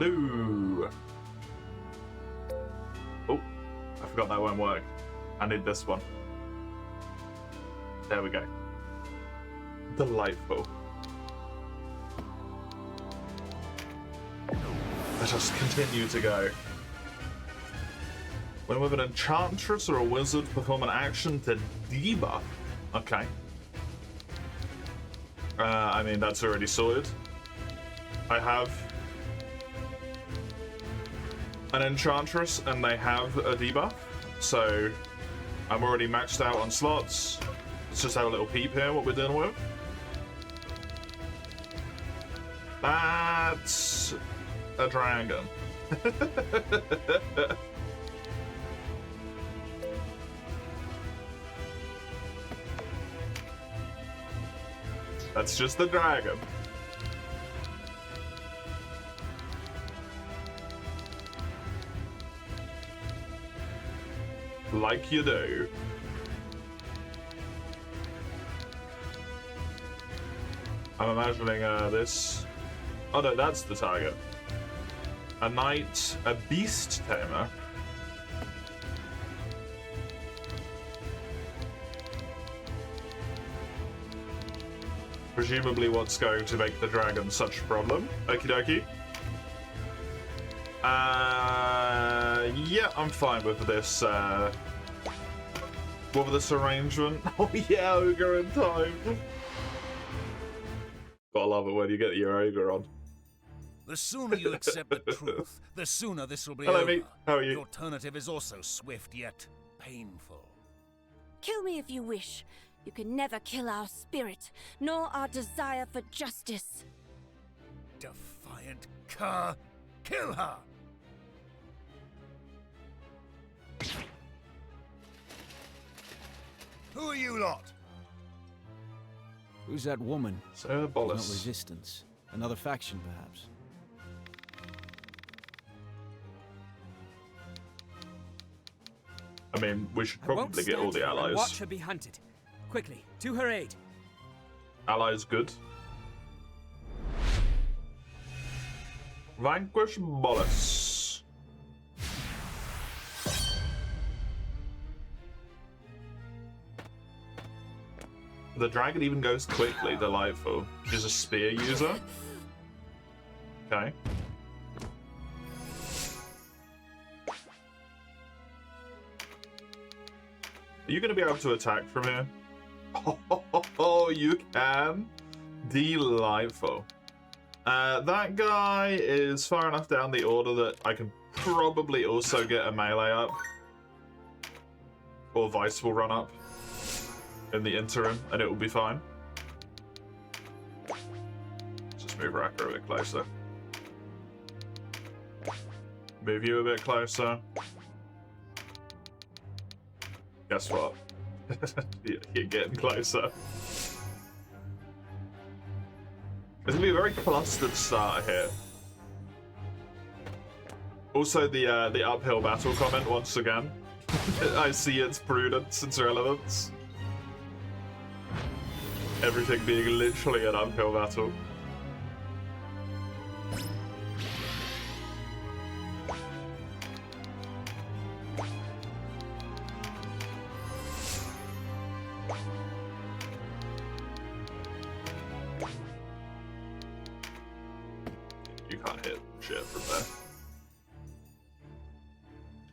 Blue. Oh, I forgot that won't work. I need this one. There we go. Delightful. Let us continue to go. When with an enchantress or a wizard, perform an action to debuff. Okay. I mean, that's already sorted. I have an enchantress and they have a debuff, so I'm already maxed out on slots. Let's just have a little peep here what we're dealing with. That's a dragon. That's just the dragon. Like you do. I'm imagining this. Oh no, that's the target. A knight, a beast tamer. Presumably what's going to make the dragon such a problem. Okie dokie. Yeah, I'm fine with this, what with this arrangement. Oh yeah, Ogre in time. Gotta love it when you get your Ogre on. The sooner you accept the truth, the sooner this will be Hello, over. mate. How are you? The alternative is also swift yet painful. Kill me if you wish. You can never kill our spirit, nor our desire for justice. Defiant cur! Kill her! Who are you lot? Who's that woman? Sir Not Bolus. resistance. Another faction, perhaps. I mean, we should I won't probably get all stand the here and allies. watch her be hunted. Quickly, to her aid. Allies good. Vanquish Bolus. The dragon even goes quickly, delightful. She's a spear user. Okay. Are you going to be able to attack from here? Oh, you can. Delightful. That guy is far enough down the order that I can probably also get a melee up. Or Vice will run up in the interim, and it will be fine. Just move Raka a bit closer. Move you a bit closer. Guess what? You're getting closer. It's gonna be a very clustered start here. Also, the uphill battle comment once again. I see its prudence, its relevance. Everything being literally an uphill battle. You can't hit shit from there.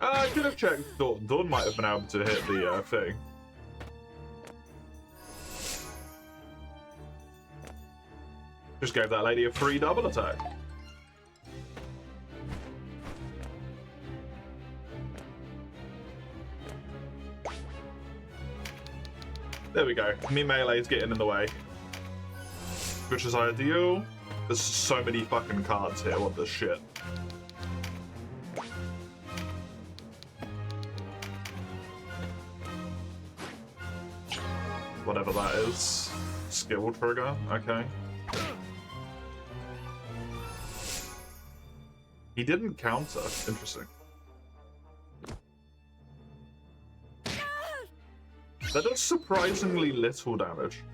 I could have checked Dawn. Dawn might have been able to hit the thing. Just gave that lady a free double attack. There we go. Me melee's getting in the way. Which is ideal. There's so many fucking cards here, what the shit. Whatever that is. Skill trigger, okay. He didn't counter, interesting. That does surprisingly little damage.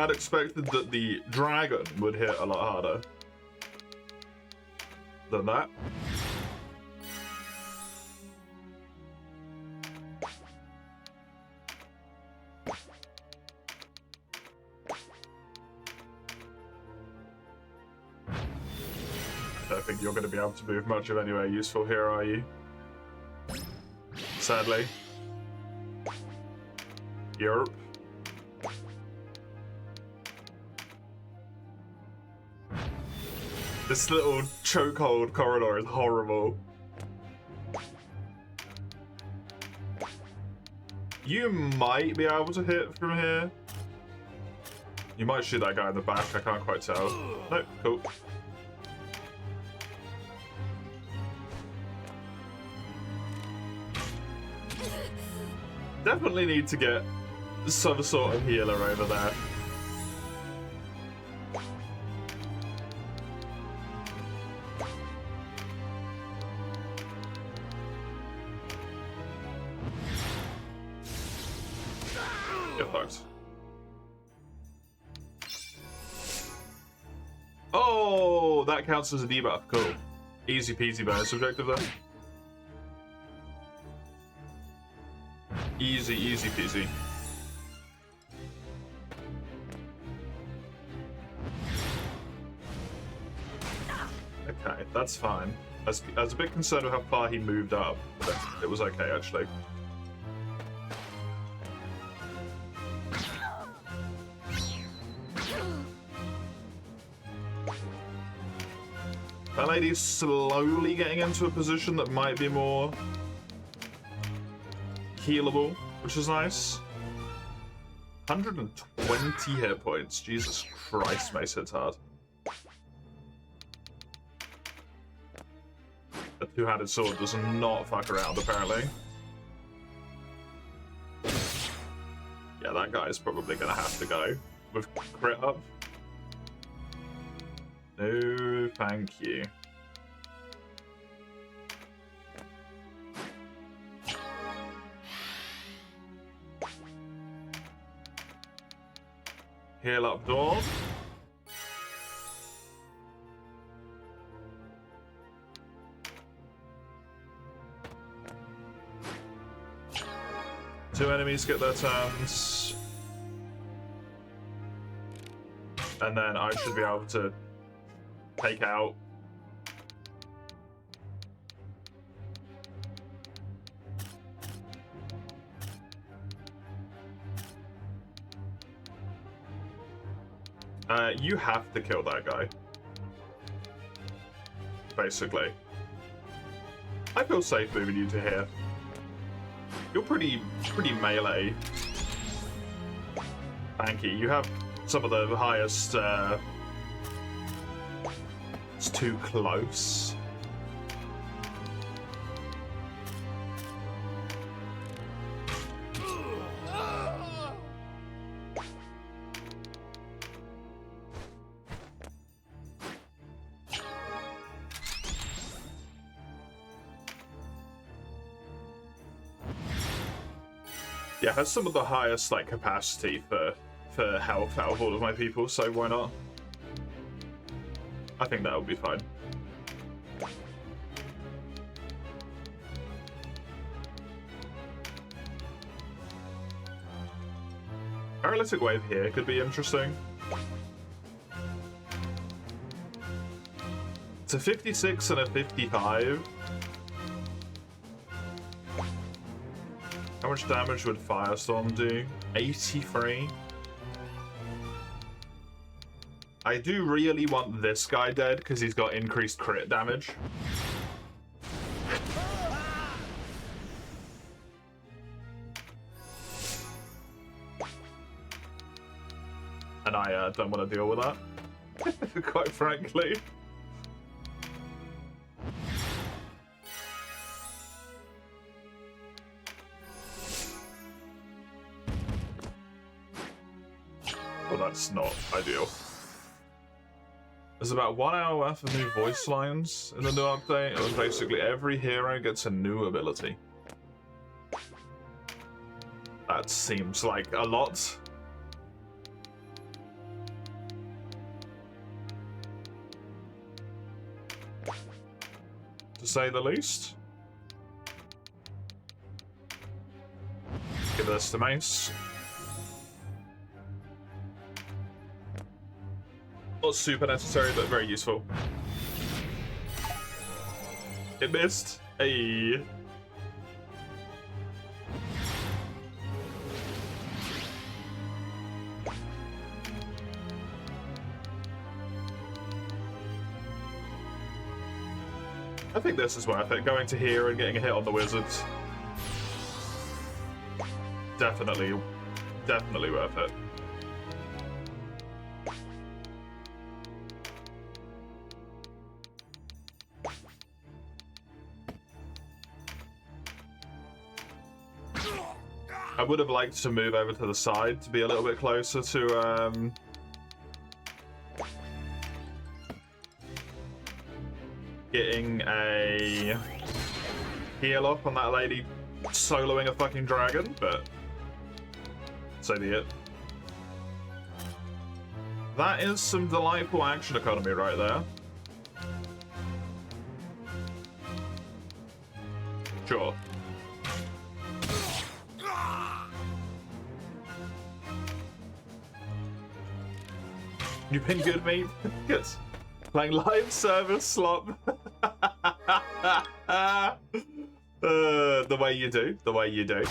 I'd expected that the dragon would hit a lot harder than that. I don't think you're going to be able to move much of anywhere useful here, are you? Sadly. Europe. This little chokehold corridor is horrible. You might be able to hit from here. You might shoot that guy in the back, I can't quite tell. Nope, cool. Definitely need to get some sort of healer over there. Get fucked. Oh, that counts as a debuff. Cool. Easy peasy bonus objective there. Easy, easy peasy. Okay, that's fine. I was a bit concerned with how far he moved up, but it was okay, actually. That lady's slowly getting into a position that might be more healable, which is nice. 120 hit points. Jesus Christ, Mace hits hard. A two-handed sword does not fuck around, apparently. Yeah, that guy is probably gonna have to go with crit up. No, thank you. Heal up door. Two enemies get their turns. And then I should be able to take out you have to kill that guy. Basically. I feel safe moving you to here. You're pretty melee. Tanky. You have some of the highest it's too close. Yeah, has some of the highest like capacity for health out of all of my people, so why not? I think that'll be fine. Paralytic wave here could be interesting. It's a 56 and a 55. How much damage would Firestorm do? 83. I do really want this guy dead because he's got increased crit damage. And I don't want to deal with that, quite frankly. Well, that's not ideal. There's about 1 hour worth of new voice lines in the new update, and basically every hero gets a new ability. That seems like a lot. to say the least. Give this to Mace. Not super necessary, but very useful. It missed. Hey. I think this is worth it. Going to here and getting a hit on the wizards. Definitely worth it. I would have liked to move over to the side to be a little bit closer to getting a heal up on that lady soloing a fucking dragon, but so be it. That is some delightful action economy right there. Sure. You've been good, mate? Good. Playing live service slop. The way you do. The way you do.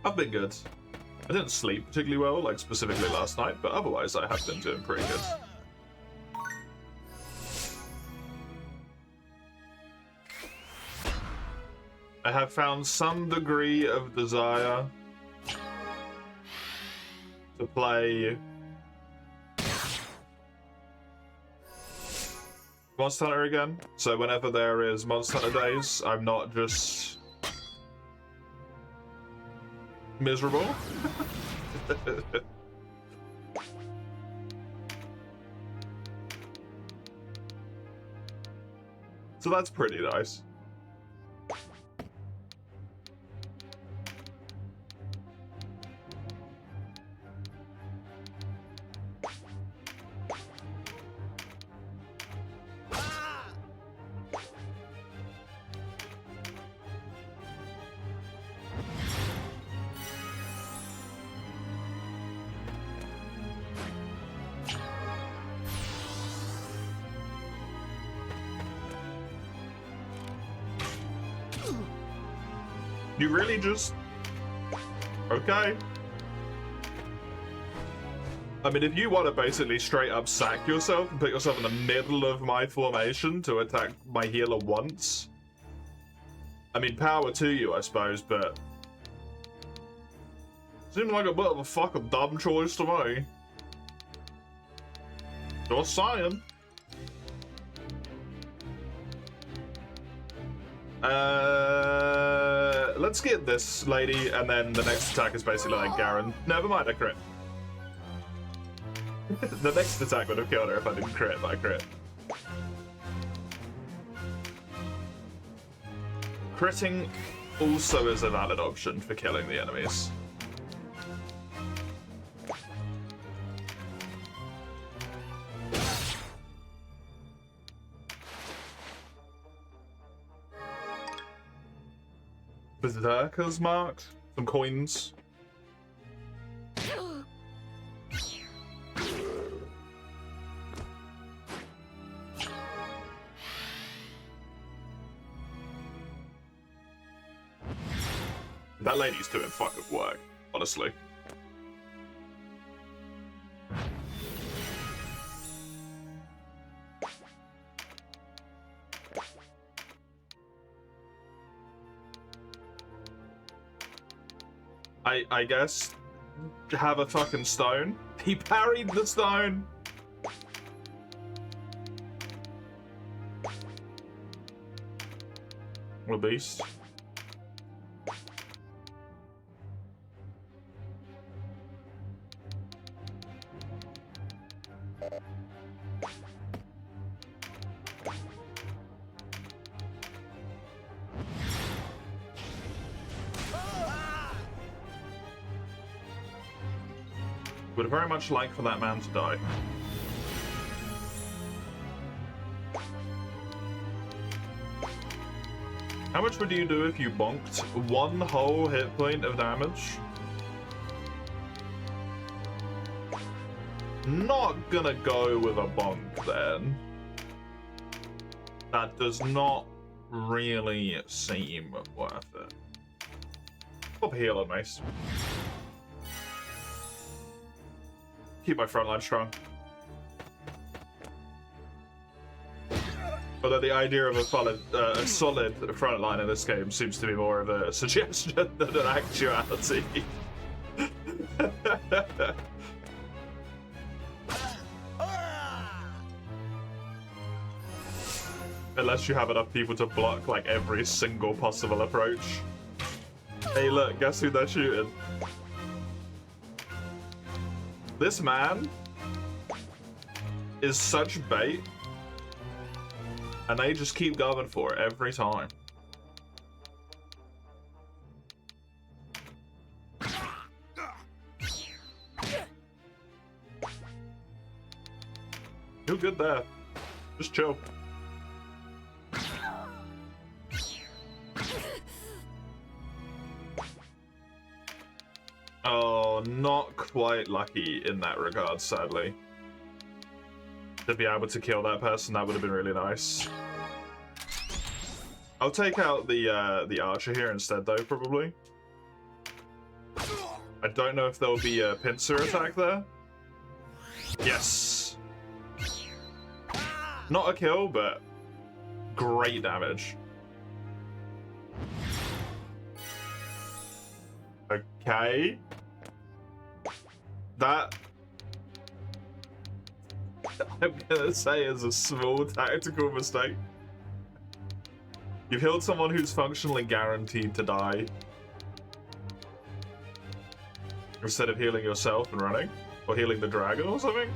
I've been good. I didn't sleep particularly well, like specifically last night, but otherwise I have been doing pretty good. I have found some degree of desire to play Monster Hunter again. So whenever there is Monster Hunter days, I'm not just miserable. So that's pretty nice. You really just... Okay. I mean, if you want to basically straight up sack yourself and put yourself in the middle of my formation to attack my healer once, I mean, power to you, I suppose, but... Seems like a bit of a fucking dumb choice to me. Just saying. Let's get this lady, and then the next attack is basically like Garen. Never mind, I crit. The next attack would have killed her if I didn't crit, but I crit. Critting also is a valid option for killing the enemies. Berserker's marked. Some coins. That lady's doing fucking work, honestly. I guess have a fucking stone. He parried the stone. What a beast. Would very much like for that man to die. How much would you do if you bonked 1 whole hit point of damage? Not gonna go with a bonk then. That does not really seem worth it. Pop a healer, mace. Keep my frontline strong. Although the idea of a solid frontline in this game seems to be more of a suggestion than an actuality. Unless you have enough people to block like every single possible approach. Hey look, guess who they're shooting? This man is such bait. And they just keep going for it every time. You're good there. Just chill. Oh, not quite lucky in that regard, sadly. To be able to kill that person, that would have been really nice. I'll take out the archer here instead, though, probably. I don't know if there'll be a pincer attack there. Yes. Not a kill, but great damage. Okay. That, I'm gonna say, is a small tactical mistake. You've healed someone who's functionally guaranteed to die. Instead of healing yourself and running. Or healing the dragon or something.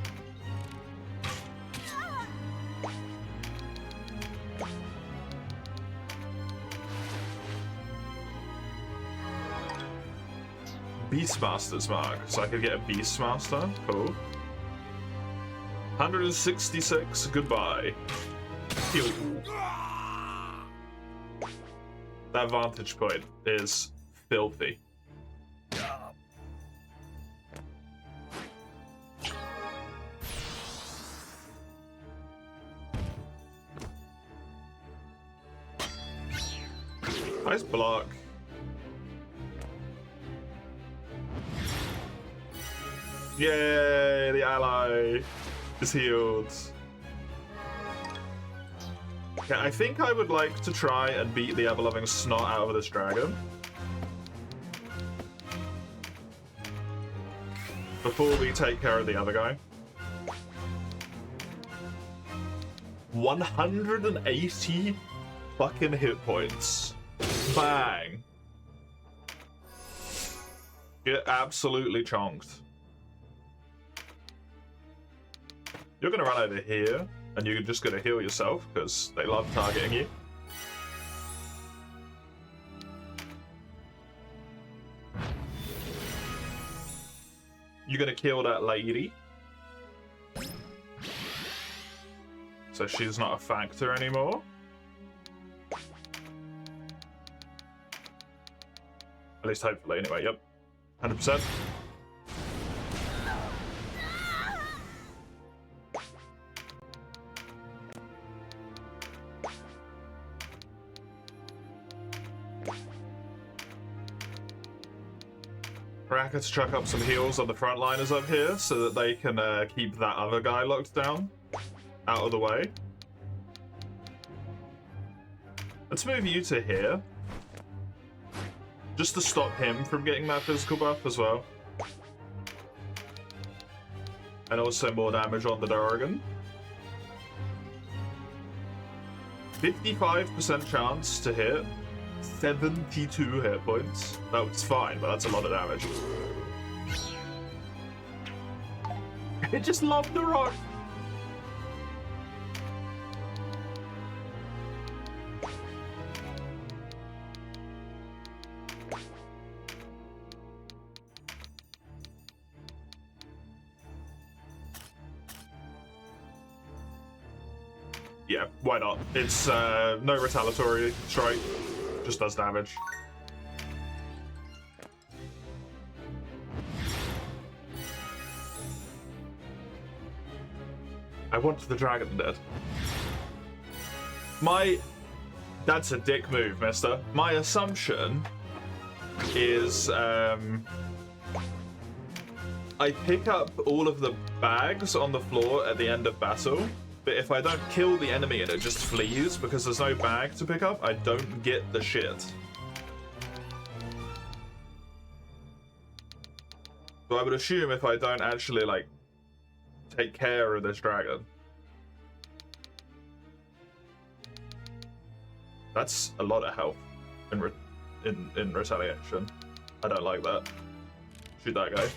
Beastmaster's mark. So I could get a Beastmaster. Cool. 166. Goodbye. Heal. That vantage point is filthy. Nice block. Yay, the ally is healed. Okay, I think I would like to try and beat the ever-loving snot out of this dragon. Before we take care of the other guy. 180 fucking hit points. Bang. Get absolutely chonked. You're gonna run over here, and you're just gonna heal yourself, because they love targeting you. You're gonna kill that lady. So she's not a factor anymore. At least hopefully, anyway, yep. 100%. Rackets chuck up some heals on the frontliners up here so that they can keep that other guy locked down out of the way. Let's move you to here. Just to stop him from getting that physical buff as well. And also more damage on the dragon. 55% chance to hit. 72 hit points. That's fine, but that's a lot of damage. I just love the rock. Yeah, why not? It's no retaliatory strike. Just does damage. I want the dragon dead. That's a dick move, mister. My assumption is, I pick up all of the bags on the floor at the end of battle, but if I don't kill the enemy and it just flees because there's no bag to pick up, I don't get the shit. So I would assume if I don't actually, like, take care of this dragon. That's a lot of health in retaliation. I don't like that. Shoot that guy.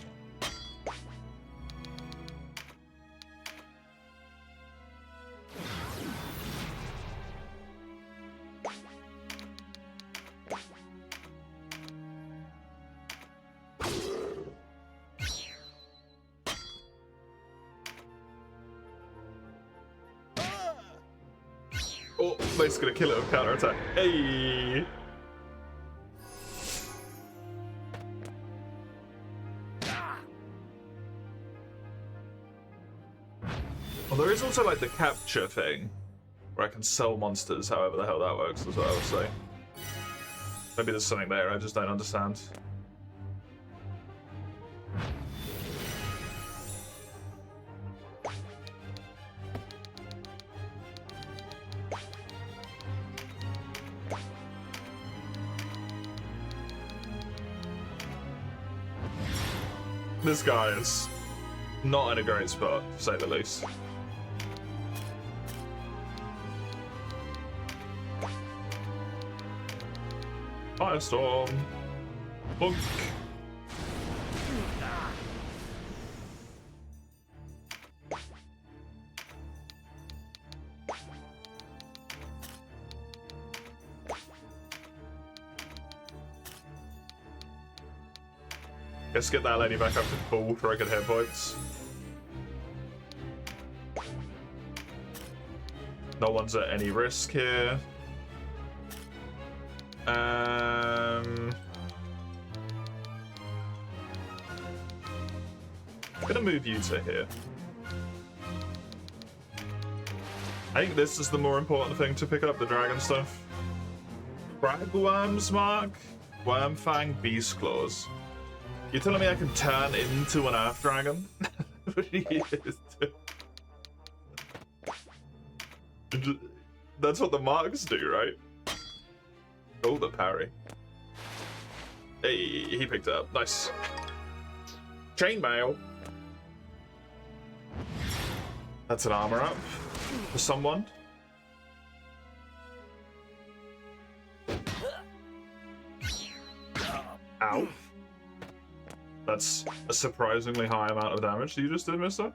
Oh, Blake's gonna kill it with counterattack. Hey! Well, there is also like the capture thing, where I can sell monsters, however the hell that works, is what I would say. Maybe there's something there, I just don't understand. This guy is not in a great spot, to say the least. Firestorm! Boink! Let's get that lady back up to full for good hit points. No one's at any risk here. I'm gonna move you to here. I think this is the more important thing to pick up, the dragon stuff. Cragworm's Mark, Wormfang, Beast Claws. You're telling me I can turn into an Earth Dragon? That's what the marks do, right? Oh, the parry. Hey, he picked it up. Nice. Chainmail. That's an armor up for someone. Ow. That's a surprisingly high amount of damage you just did, mister.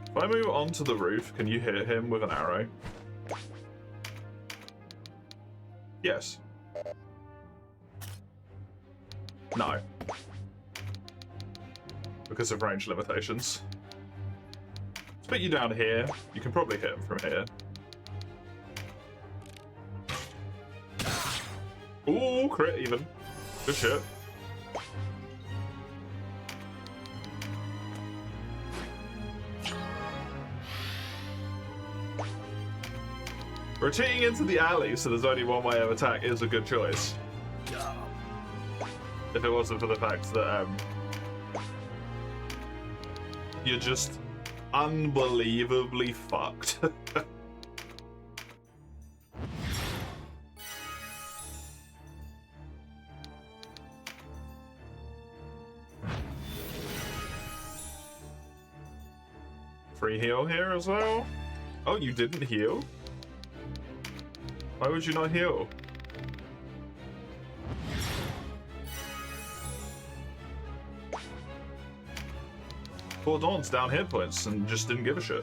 If I move onto the roof, can you hit him with an arrow? Yes. No. Because of range limitations. Let's put you down here. You can probably hit him from here. Ooh, crit even. Good shit. Retreating into the alley so there's only one way of attack is a good choice. If it wasn't for the fact that you're just unbelievably fucked. Free heal here as well? Oh, you didn't heal? Why would you not heal? Poor Dawn's down hit points and just didn't give a shit.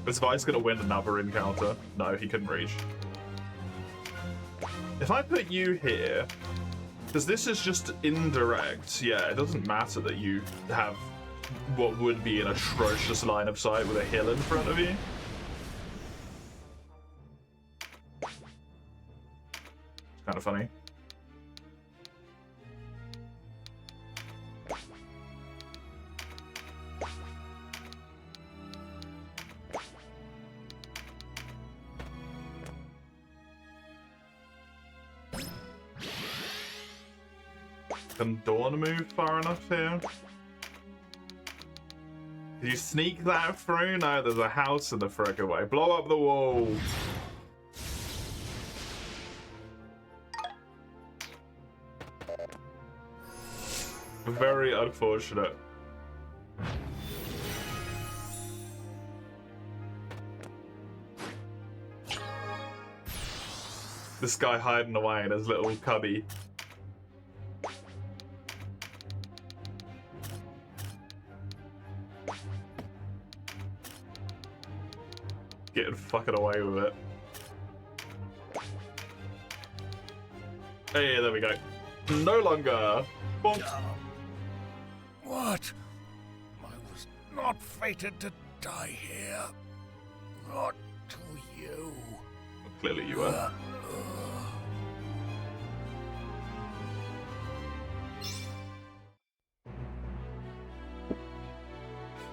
Is Vice gonna win another encounter? No, he couldn't reach. If I put you here, because this is just indirect, yeah, it doesn't matter that you have what would be an atrocious line of sight with a hill in front of you. It's kind of funny. Can Dawn move far enough here? Can you sneak that through? No, there's a house in the frick away. Blow up the wall. Very unfortunate. This guy hiding away in his little cubby. Getting fucking away with it. Hey, there we go. No longer. Bonk. What? I was not fated to die here. Not to you. Clearly you were.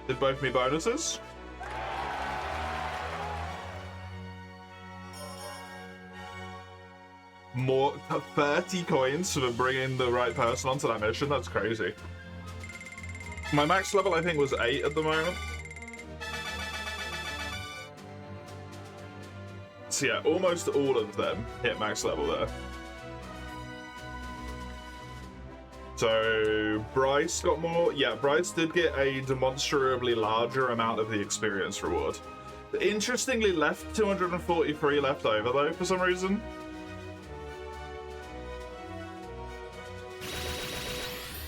Did both me bonuses? More 30 coins for bringing the right person onto that mission. That's crazy. My max level, I think, was 8 at the moment. So yeah, almost all of them hit max level there. So Bryce got more. Yeah, Bryce did get a demonstrably larger amount of the experience reward. Interestingly, left 243 left over though for some reason.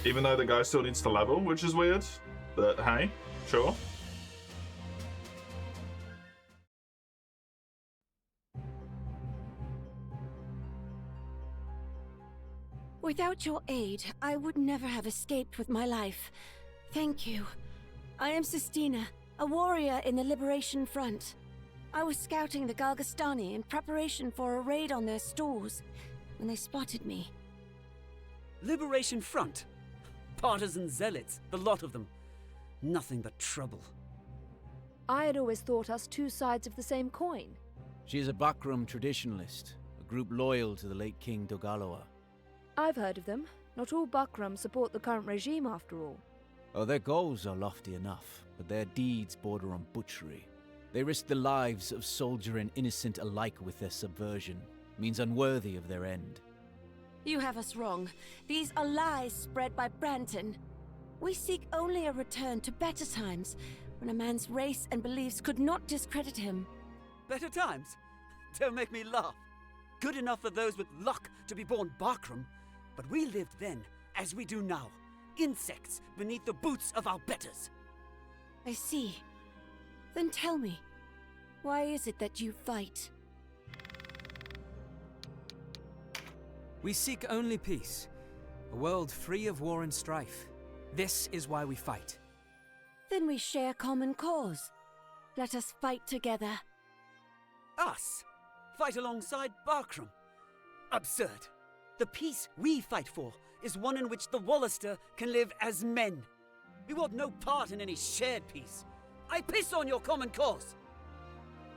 Even though the guy still needs to level, which is weird. But hey, sure. Without your aid, I would never have escaped with my life. Thank you. I am Sistina, a warrior in the Liberation Front. I was scouting the Galgastani in preparation for a raid on their stores when they spotted me. Liberation Front? Partisan zealots, the lot of them. Nothing but trouble. I had always thought us two sides of the same coin. She is a Bakram traditionalist, a group loyal to the late King Dogaloa. I've heard of them. Not all Bakram support the current regime, after all. Oh, their goals are lofty enough, but their deeds border on butchery. They risk the lives of soldier and innocent alike with their subversion. Means unworthy of their end. You have us wrong. These are lies spread by Branton. We seek only a return to better times, when a man's race and beliefs could not discredit him. Better times? Don't make me laugh. Good enough for those with luck to be born Bakram, but we lived then as we do now. Insects beneath the boots of our betters. I see. Then tell me, why is it that you fight? We seek only peace. A world free of war and strife. This is why we fight. Then we share common cause. Let us fight together. Us? Fight alongside Barkram? Absurd. The peace we fight for is one in which the Wallister can live as men. We want no part in any shared peace. I piss on your common cause.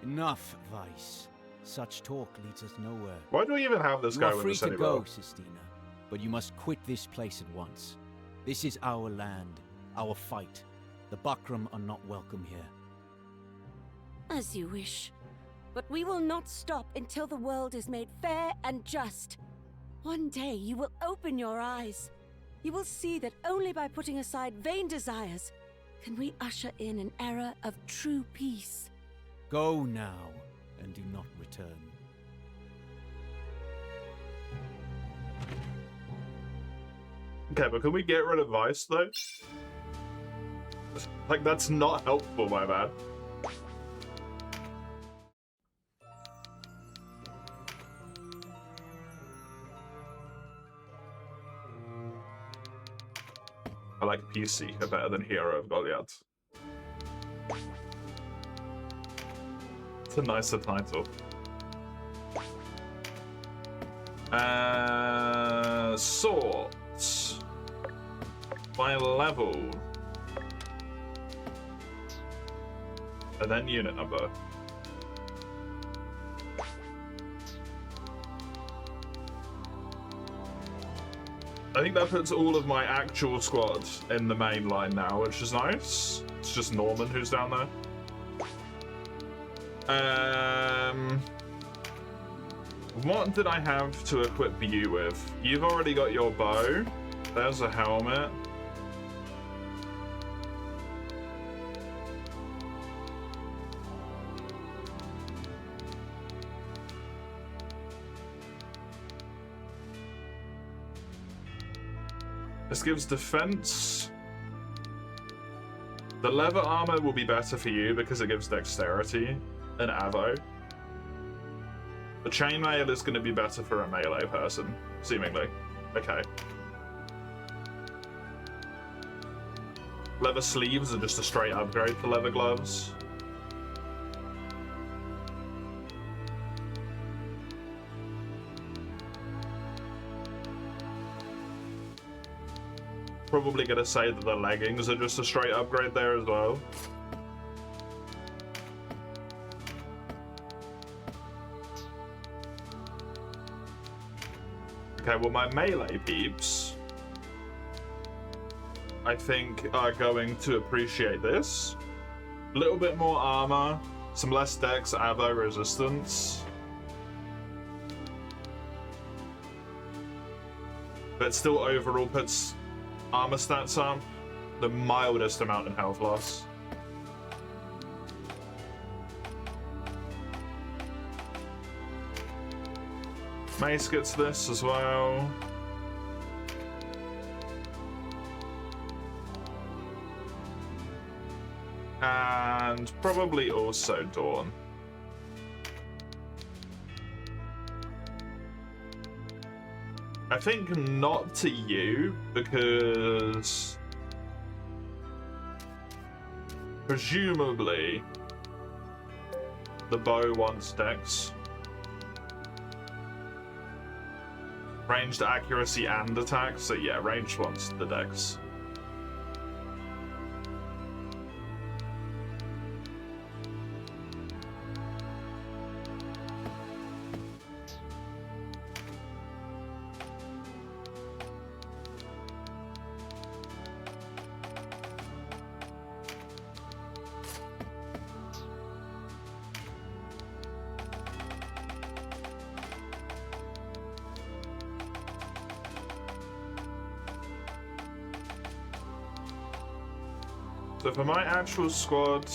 Enough, Vice. Such talk leads us nowhere. Why do we even have this You guy are with free us to anymore? go, Sistina, but you must quit this place at once. This is our land, our fight. The Bakram are not welcome here. As you wish. But we will not stop until the world is made fair and just. One day you will open your eyes. You will see that only by putting aside vain desires can we usher in an era of true peace. Go now, and do not return. Okay, but can we get rid of Vice, though? Like, that's not helpful, my man. like Peace Seeker better than Hero of Goliath. It's a nicer title. Sorts by level, and then unit number. I think that puts all of my actual squad in the main line now, which is nice. It's just Norman who's down there. What did I have to equip you with? You've already got your bow. There's a helmet. This gives defense. The leather armor will be better for you because it gives dexterity and avo. The chainmail is going to be better for a melee person, seemingly. Okay. Leather sleeves are just a straight upgrade to leather gloves. Probably gonna say that the leggings are just a straight upgrade there as well. Okay, well my melee peeps, I think, are going to appreciate this. A little bit more armor, some less dex, avo resistance. But still overall puts armor stats up the mildest amount in health loss. Mace gets this as well. And probably also Dawn. I think not to you, because presumably the bow wants dex. Ranged accuracy and attack, so yeah, ranged wants the dex. So for my actual squad,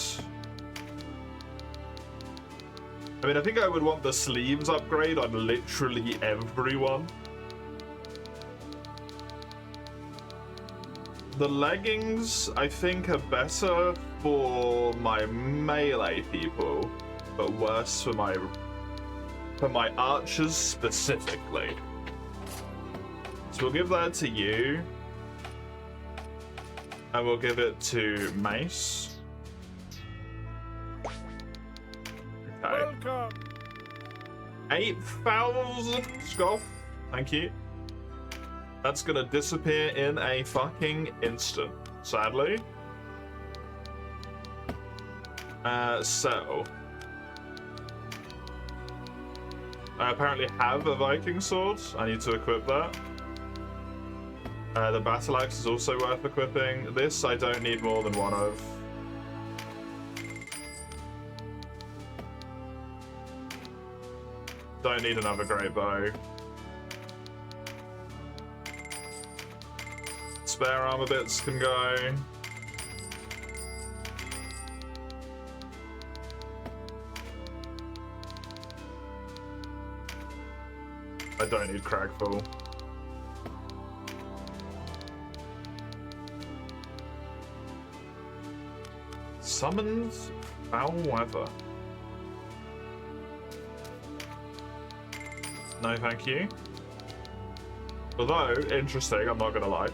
I mean, I think I would want the sleeves upgrade on literally everyone. The leggings, I think, are better for my melee people, but worse for my archers specifically. So we'll give that to you. And we'll give it to Mace. Okay. Welcome. 8,000 skull. Thank you. That's gonna disappear in a fucking instant, sadly. So I apparently have a Viking sword. I need to equip that. The battle axe is also worth equipping. This I don't need more than one of. Don't need another great bow. Spare armor bits can go. I don't need Cragfall. Summons foul weather. No, thank you. Although, interesting, I'm not gonna lie.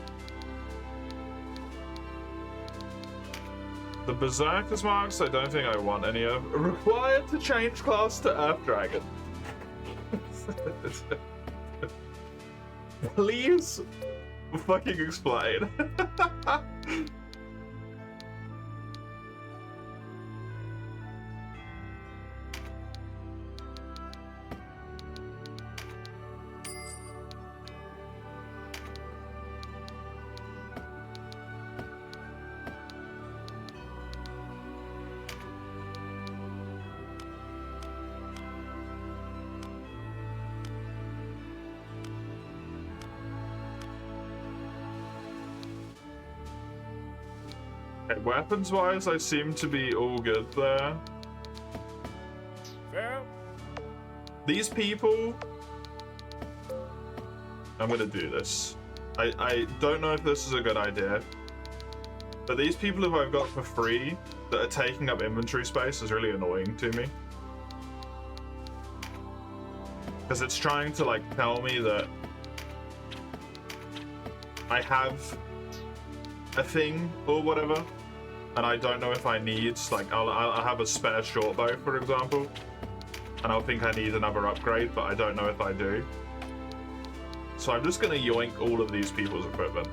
The Berserker's marks, I don't think I want any of. Required to change class to Earth Dragon. Please fucking explain. Weapons-wise, I seem to be all good there. Fair. These people... I'm gonna do this. I don't know if this is a good idea, but these people who I've got for free that are taking up inventory space is really annoying to me. Because it's trying to, like, tell me that I have a thing or whatever, and I don't know if I need, like, I'll have a spare short bow, for example, and I'll think I need another upgrade, but I don't know if I do. So I'm just gonna yoink all of these people's equipment.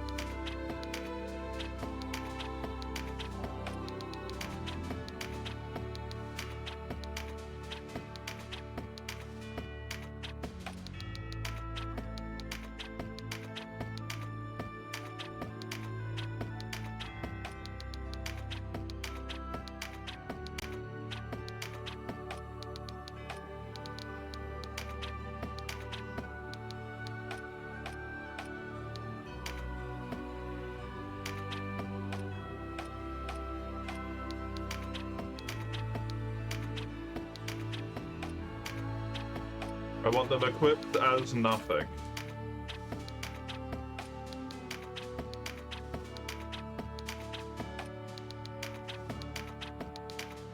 I want them equipped as nothing.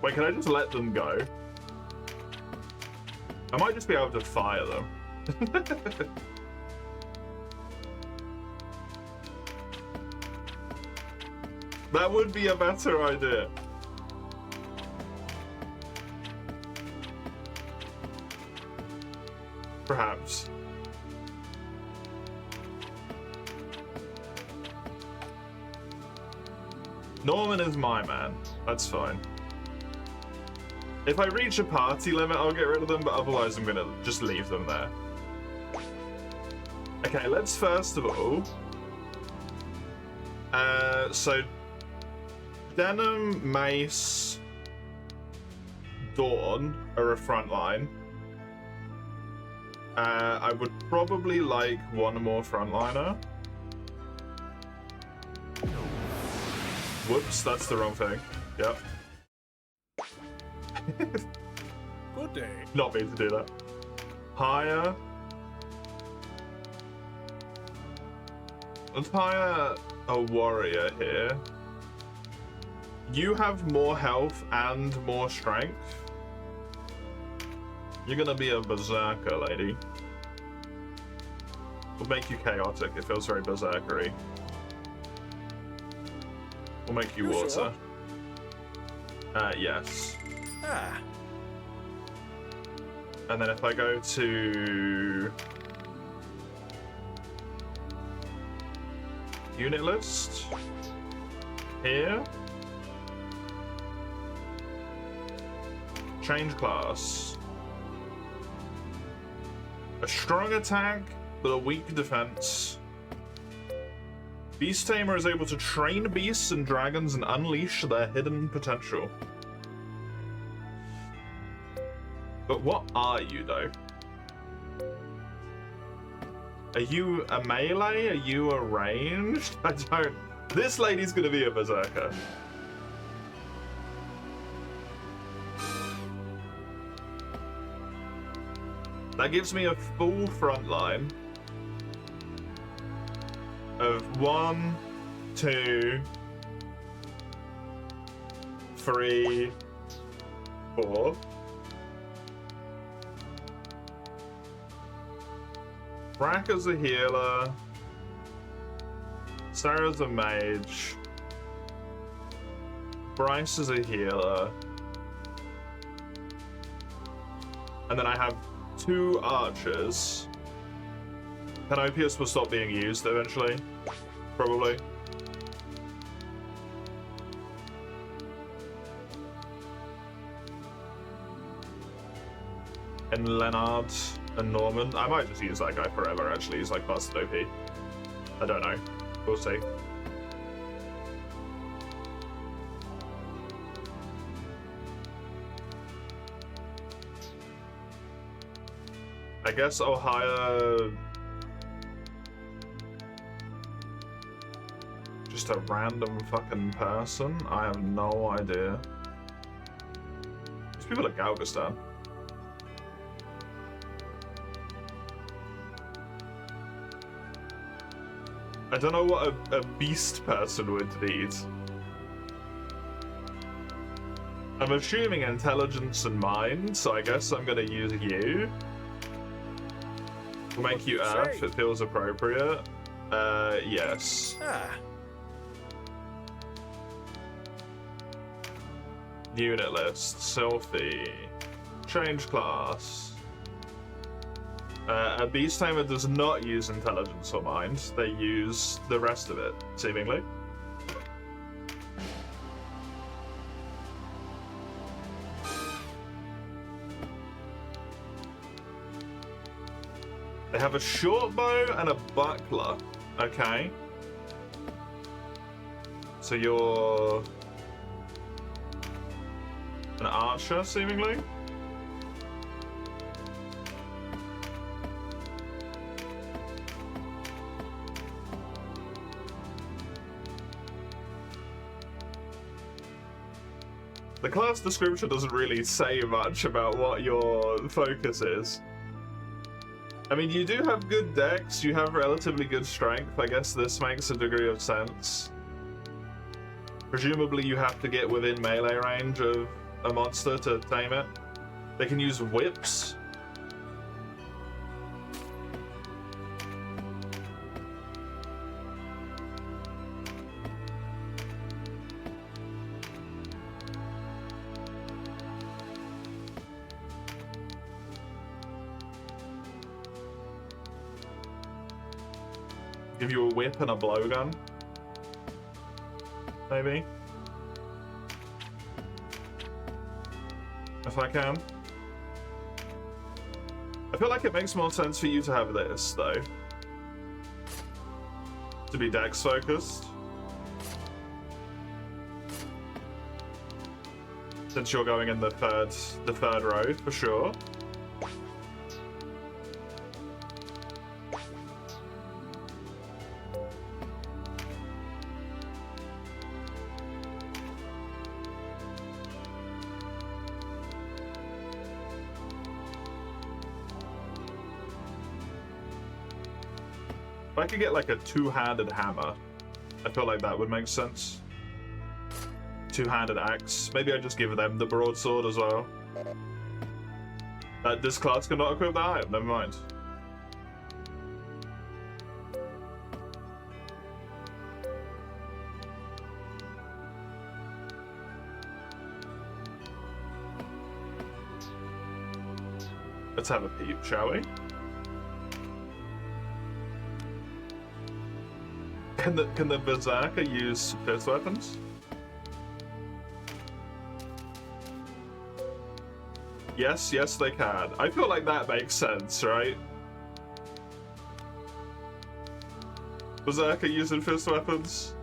Wait, can I just let them go? I might just be able to fire them. That would be a better idea. Perhaps. Norman is my man. That's fine. If I reach a party limit, I'll get rid of them, but otherwise I'm gonna just leave them there. Okay, let's first of all... so... Denim, Mace, Dawn are a front line. I would probably like one more frontliner. Whoops, that's the wrong thing. Yep. Good day. Not me to do that. Hire. Let's hire a warrior here. You have more health and more strength. You're gonna be a berserker, lady. We'll make you chaotic. It feels very berserkery. We'll make you water. Sure? Yes. Ah. And then if I go to unit list here, change class. A strong attack, but a weak defense. Beast Tamer is able to train beasts and dragons and unleash their hidden potential. But what are you, though? Are you a melee? Are you a ranged? I don't... This lady's gonna be a berserker. That gives me a full front line of 1, 2, 3, 4. Bracca's a healer. Sarah's a mage. Bryce is a healer. And then I have 2 archers. Canopius will stop being used eventually. Probably. And Leonard and Norman. I might just use that guy forever, actually. He's like busted OP. I don't know. We'll see. I guess I'll hire just a random fucking person. I have no idea. These people are Galveston. I don't know what a beast person would need. I'm assuming intelligence and mind, so I guess I'm gonna use you. We'll make you Earth, it feels appropriate. Yes. Ah. Unit list, Sylphie. Change class. A beast tamer does not use intelligence or mind. They use the rest of it, seemingly. They have a short bow and a buckler. Okay. So you're an archer, seemingly? The class description doesn't really say much about what your focus is. I mean, you do have good dex, you have relatively good strength. I guess this makes a degree of sense. Presumably you have to get within melee range of a monster to tame it. They can use whips. Give you a whip and a blowgun. Maybe. If I can. I feel like it makes more sense for you to have this, though. To be dex focused. Since you're going in the third row, for sure. If I could get like a two-handed hammer, I feel like that would make sense. Two-handed axe. Maybe I just give them the broadsword as well. This class cannot equip that item, never mind. Let's have a peep, shall we? Can the Berserker use fist weapons? Yes, yes they can. I feel like that makes sense, right? Berserker using fist weapons?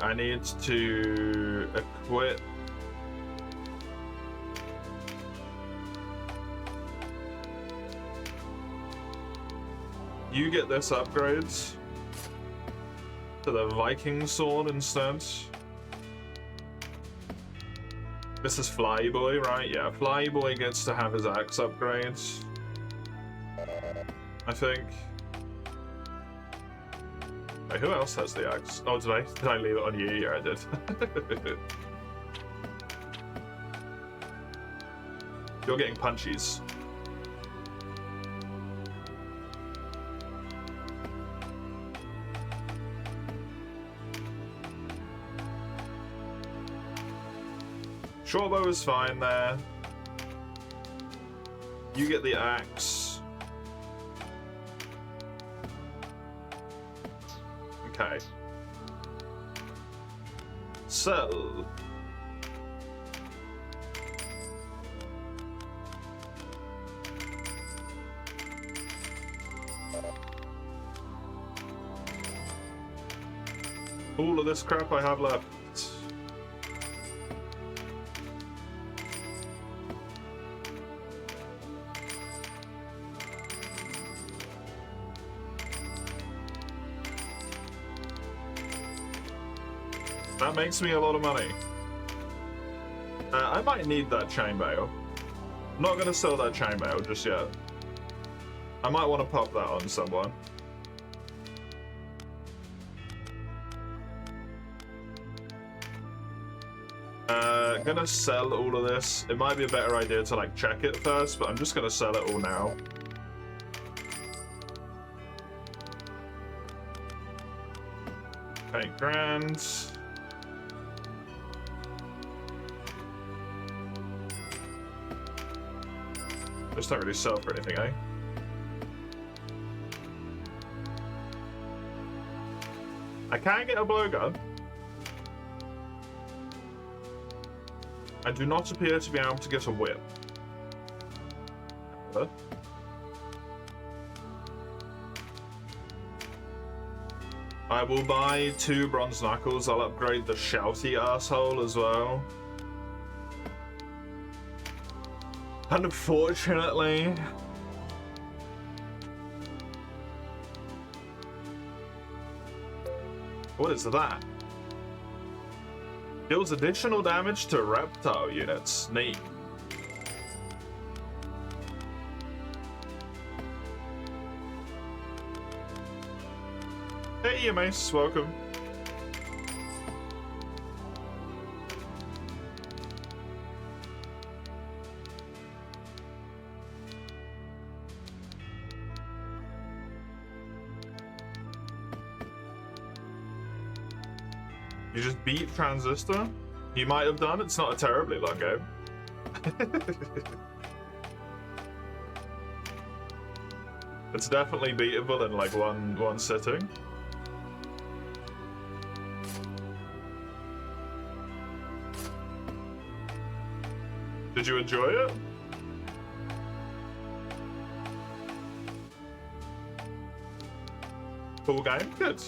I need to equip you get this upgrade to the Viking sword instead. This is Flyboy, right? Yeah, Flyboy gets to have his axe upgrades. I think. Wait, who else has the axe? Oh, did I leave it on you? Yeah, I did. You're getting punchies. Shortbow is fine there. You get the axe. Okay. So. All of this crap I have left. That makes me a lot of money. I might need that chainmail. I'm not going to sell that chainmail just yet. I might want to pop that on someone. Gonna sell all of this. It might be a better idea to like check it first, but I'm just gonna sell it all now. $8 grand. Just don't really sell for anything, eh? I can get a blowgun. I do not appear to be able to get a whip. I will buy 2 bronze knuckles. I'll upgrade the shouty asshole as well. Unfortunately. What is that? Deals additional damage to reptile units. Neat. Hey, Mace, welcome. You just beat Transistor? You might have done. It's not a terribly long game. It's definitely beatable in like one sitting. Did you enjoy it? Cool game? Good.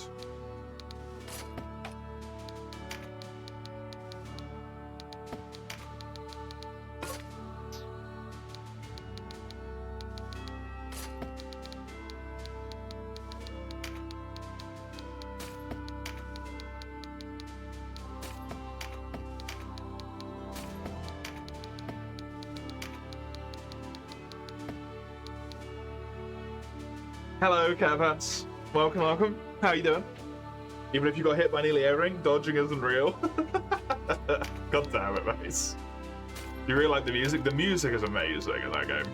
Hello, Catapants. Welcome, welcome. How you doing? Even if you got hit by nearly everything, dodging isn't real. God damn it, mate. You really like the music? The music is amazing in that game.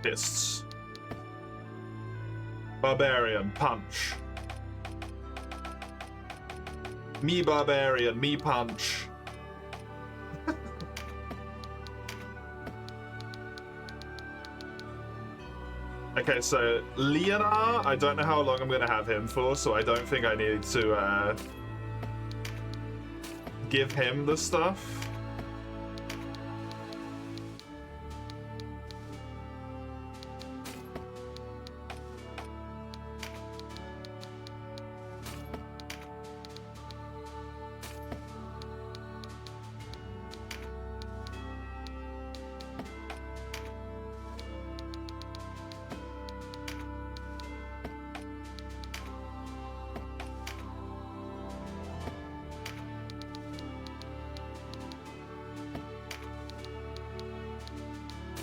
Fists. Barbarian, punch. Me barbarian, me punch. Okay, so Leonard, I don't know how long I'm gonna have him for, so I don't think I need to give him the stuff.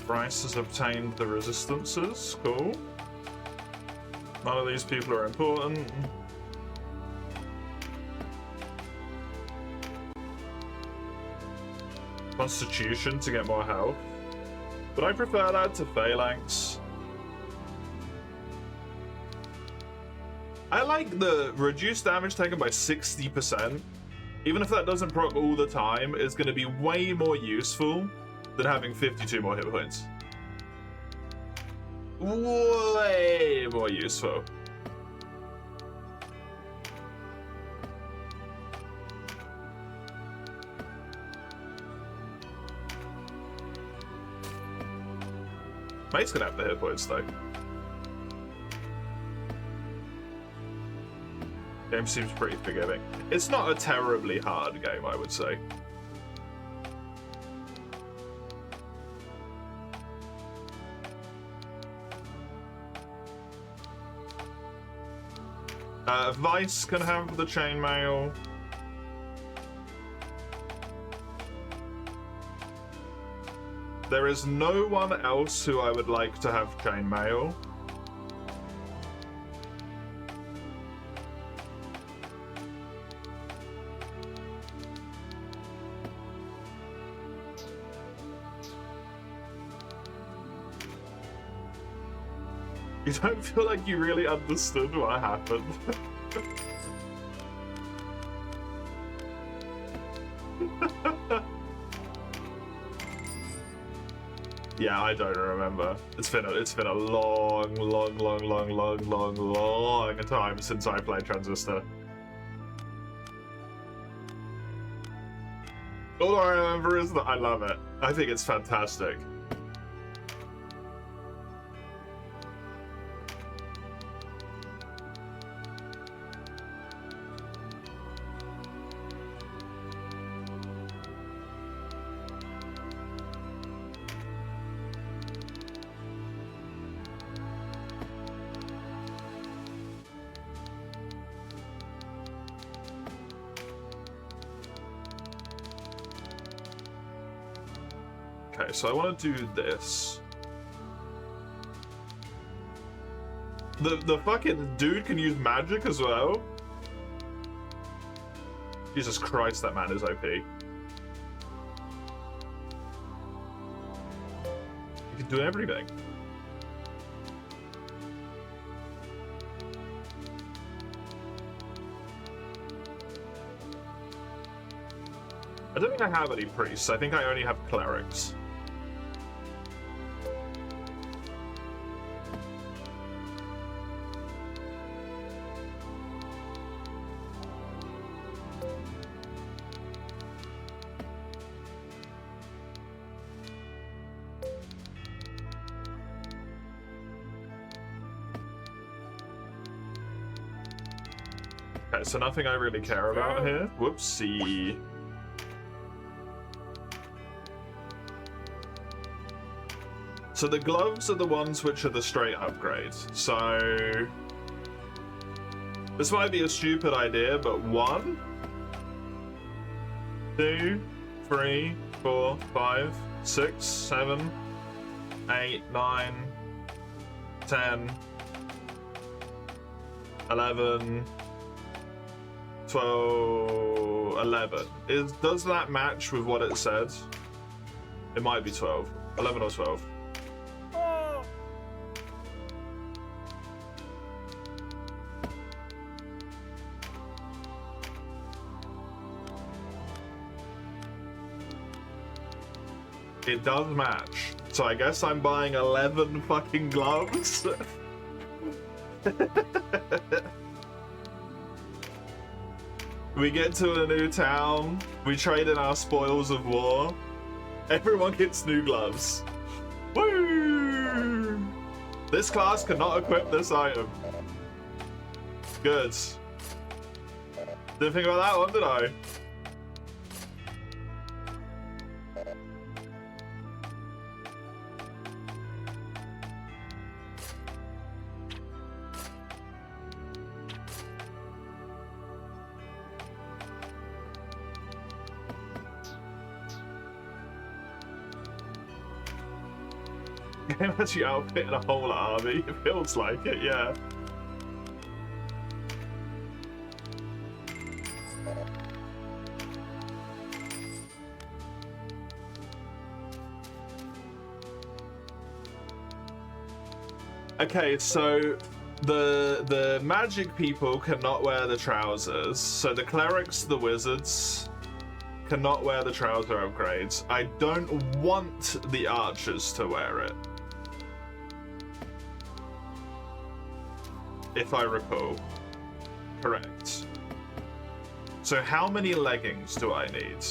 Bryce has obtained the resistances. Cool. None of these people are important. Constitution to get more health. But I prefer that to Phalanx. I like the reduced damage taken by 60%. Even if that doesn't proc all the time, it's going to be way more useful than having 52 more hit points. Way more useful. Mate's gonna have the hit points though. Game seems pretty forgiving. It's not a terribly hard game, I would say. Vice can have the chainmail. There is no one else who I would like to have chainmail. You don't feel like you really understood what happened. Yeah, I don't remember. It's been a long time since I played Transistor. All I remember is that I love it. I think it's fantastic. Okay, so I want to do this. The fucking dude can use magic as well. Jesus Christ, that man is OP. He can do everything. I don't think I have any priests. I think I only have clerics. Okay, so nothing I really care about here. Whoopsie. So the gloves are the ones which are the straight upgrades. So this might be a stupid idea, but 1, 2, 3, 4, 5, 6, 7, 8, 9, 10, 11, 12, 11. Does that match with what it said? It might be 12. 11 or 12. It does match. So I guess I'm buying 11 fucking gloves. We get to a new town. We trade in our spoils of war. Everyone gets new gloves. Woo! This class cannot equip this item. Good. Didn't think about that one, did I? Game actually outfitted a whole army. It feels like it, yeah. Okay, so the magic people cannot wear the trousers. So the clerics, the wizards cannot wear the trouser upgrades. I don't want the archers to wear it. If I recall. Correct. So how many leggings do I need?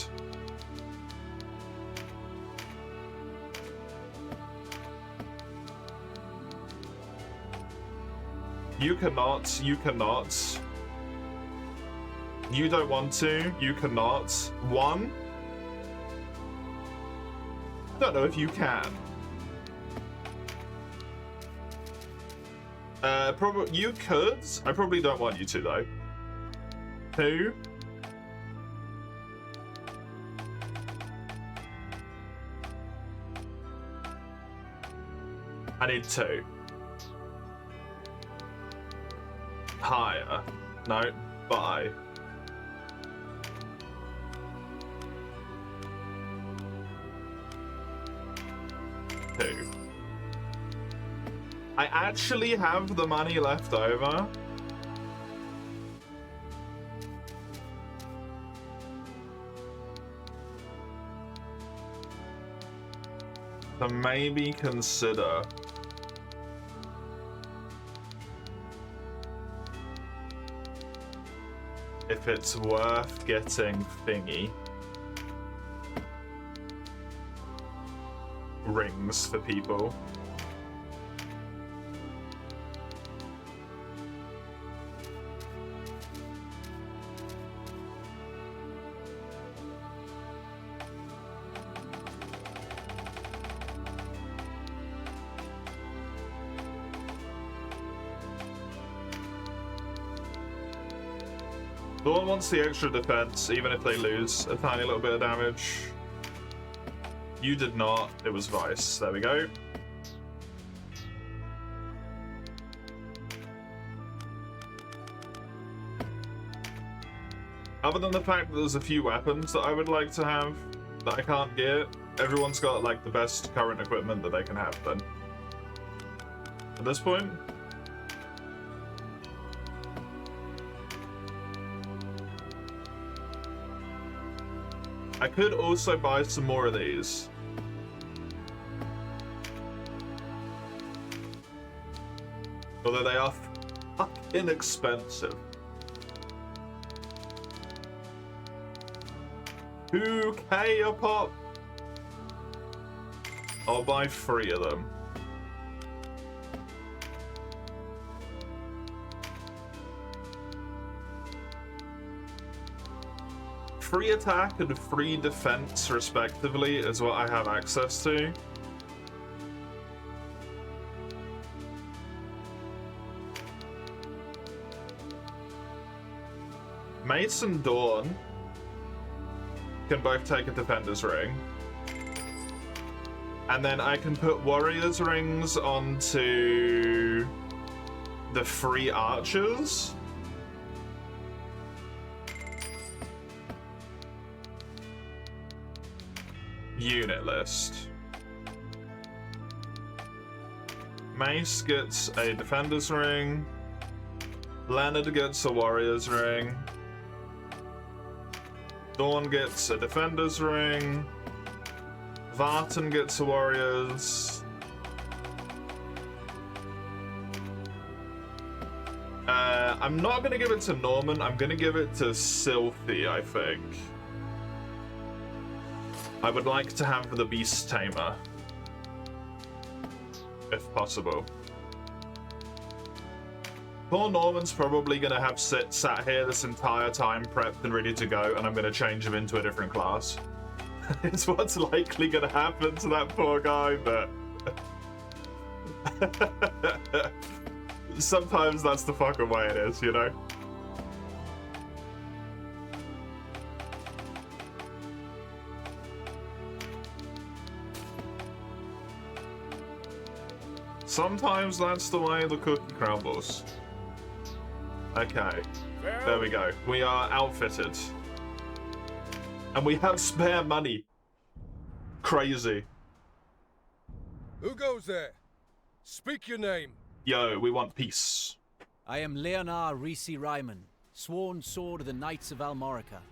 You cannot, you cannot. You don't want to, you cannot. One? Don't know if you can. Probably, you could. I probably don't want you to though. Two? I need two. Higher. No, buy. Two. I actually have the money left over. So maybe consider. If it's worth getting thingy. Rings for people. Dawn wants the extra defense, even if they lose a tiny little bit of damage. You did not. It was Vice. There we go. Other than the fact that there's a few weapons that I would like to have that I can't get, everyone's got like the best current equipment that they can have then. At this point. I could also buy some more of these. Although they are fucking expensive. 2k a pop? I'll buy 3 of them. Free attack and free defense, respectively, is what I have access to. Mace and Dawn can both take a defender's ring. And then I can put warrior's rings onto the free archers. Unit list. Mace gets a defender's ring. Leonard gets a warrior's ring. Dawn gets a defender's ring. Vartan gets a warrior's. I'm not gonna give it to Norman. I'm gonna give it to Sylphie, I think. I would like to have the Beast Tamer, if possible. Poor Norman's probably going to have sat here this entire time prepped and ready to go, and I'm going to change him into a different class. It's what's likely going to happen to that poor guy, but... sometimes that's the fucking way it is, you know? Sometimes that's the way the cookie crumbles. Okay, there we go. We are outfitted. And we have spare money. Crazy. Who goes there? Speak your name. Yo, we want peace. I am Leonard Risi Ryman, sworn sword of the Knights of Almorica.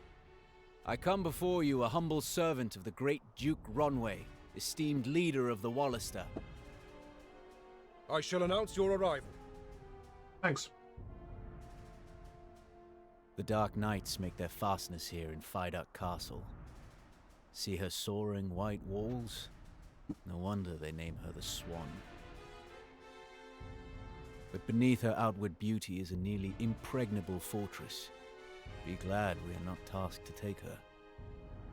I come before you a humble servant of the great Duke Ronway, esteemed leader of the Wallister. I shall announce your arrival. Thanks. The Dark Knights make their fastness here in Fiduck Castle. See her soaring white walls? No wonder they name her the Swan. But beneath her outward beauty is a nearly impregnable fortress. Be glad we are not tasked to take her.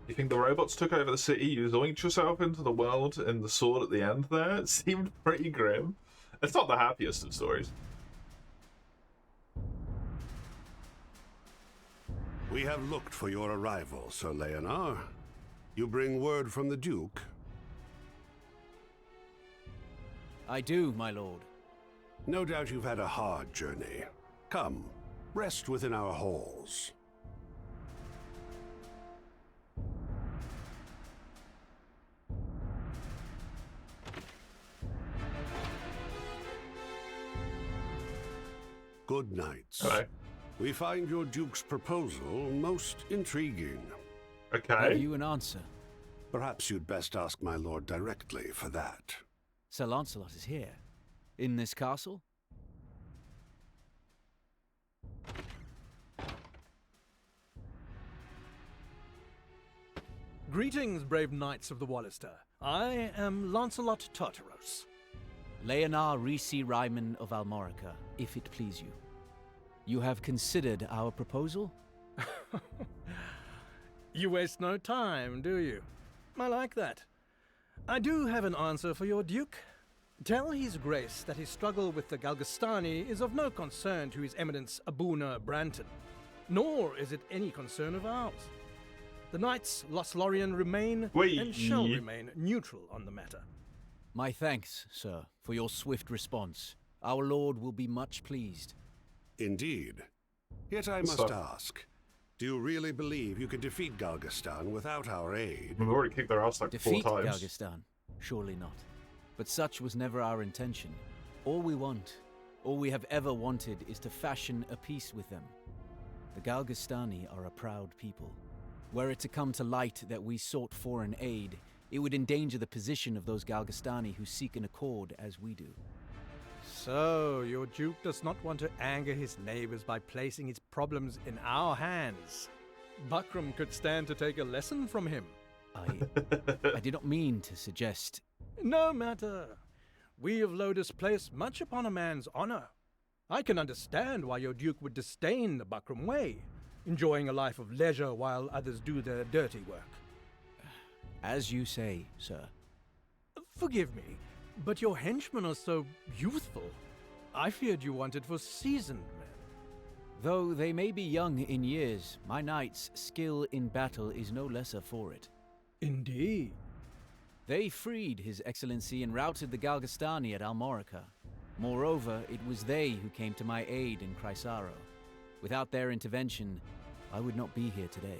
You think the robots took over the city? You zoinked yourself into the world and the sword at the end there? It seemed pretty grim. It's not the happiest of stories. We have looked for your arrival, Sir Leonard. You bring word from the Duke? I do, my lord. No doubt you've had a hard journey. Come, rest within our halls. Good nights. Hello. We find your Duke's proposal most intriguing. Okay. Have you an answer? Perhaps you'd best ask my lord directly for that. Sir Lancelot is here. In this castle? Greetings, brave knights of the Wallister. I am Lancelot Tartaros. Leonard Risi Ryman of Almorica, if it please you. You have considered our proposal? You waste no time, do you? I like that. I do have an answer for your Duke. Tell His Grace that his struggle with the Galgastani is of no concern to His Eminence Abuna Branton, nor is it any concern of ours. The Knights Lothlorien remain and shall remain neutral on the matter. My thanks, sir, for your swift response. Our lord will be much pleased. Indeed. Yet I must ask, do you really believe you could defeat Galgastan without our aid? We've already kicked their ass like Defeat 4 times. Galgastan? Surely not. But such was never our intention. All we want, all we have ever wanted, is to fashion a peace with them. The Galgastani are a proud people. Were it to come to light that we sought foreign aid, it would endanger the position of those Galgastani who seek an accord as we do. So, your Duke does not want to anger his neighbors by placing his problems in our hands. Buckram could stand to take a lesson from him. I did not mean to suggest... No matter. We of Lodus place much upon a man's honor. I can understand why your Duke would disdain the Buckram way, enjoying a life of leisure while others do their dirty work. As you say, sir. Forgive me, but your henchmen are so youthful. I feared you wanted for seasoned men. Though they may be young in years, my knight's skill in battle is no lesser for it. Indeed. They freed His Excellency and routed the Galgastani at Almorica. Moreover, it was they who came to my aid in Chrysaro. Without their intervention, I would not be here today.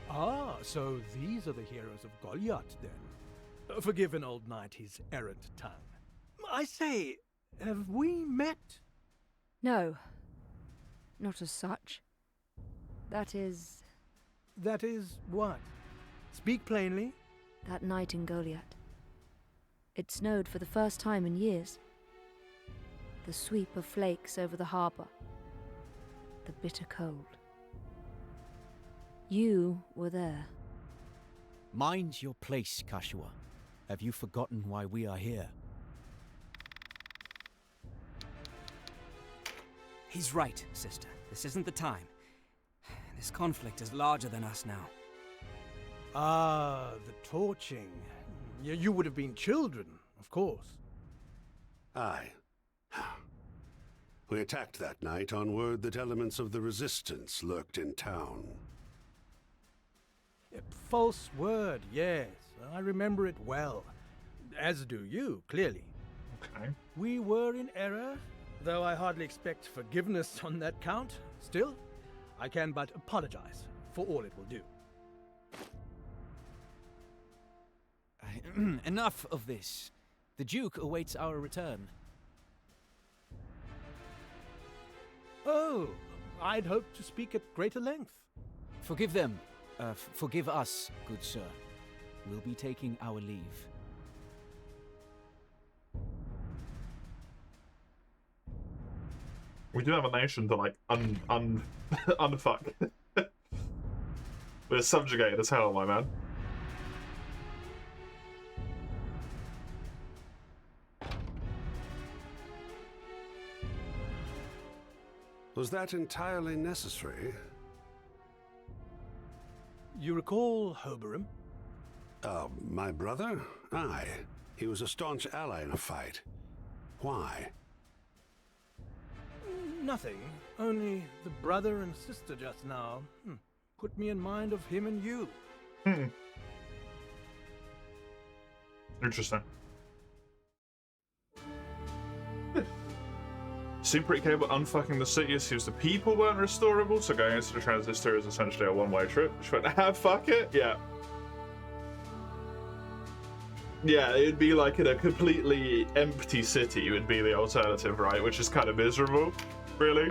Ah, so these are the heroes of Goliath, then. Forgive an old knight his errant tongue. I say, have we met? No. Not as such. That is... That is what? Speak plainly. that night in Goliath. It snowed for the first time in years. The sweep of flakes over the harbor. The bitter cold. You were there. Mind your place, Kashua. Have you forgotten why we are here? He's right, sister. This isn't the time. This conflict is larger than us now. Ah, the torching. You would have been children, of course. Aye. We attacked that night on word that elements of the resistance lurked in town. False word, yes. I remember it well. As do you, clearly. Okay. We were in error, though I hardly expect forgiveness on that count. Still, I can but apologize for all it will do. Enough of this. The Duke awaits our return. Oh, I'd hoped to speak at greater length. Forgive them. Forgive us, good sir. We'll be taking our leave. We do have a nation to, like, unfuck. We're subjugated as hell, my man. Was that entirely necessary? You recall Hoberim? My brother? Aye. He was a staunch ally in a fight. Why? Nothing. Only the brother and sister just now. Put me in mind of him and you. Interesting. Seemed pretty capable unfucking the city as soon as the people weren't restorable, so going into the transistor is essentially a one-way trip. Which went, fuck it? Yeah. Yeah, it'd be like in a completely empty city would be the alternative, right? Which is kind of miserable, really.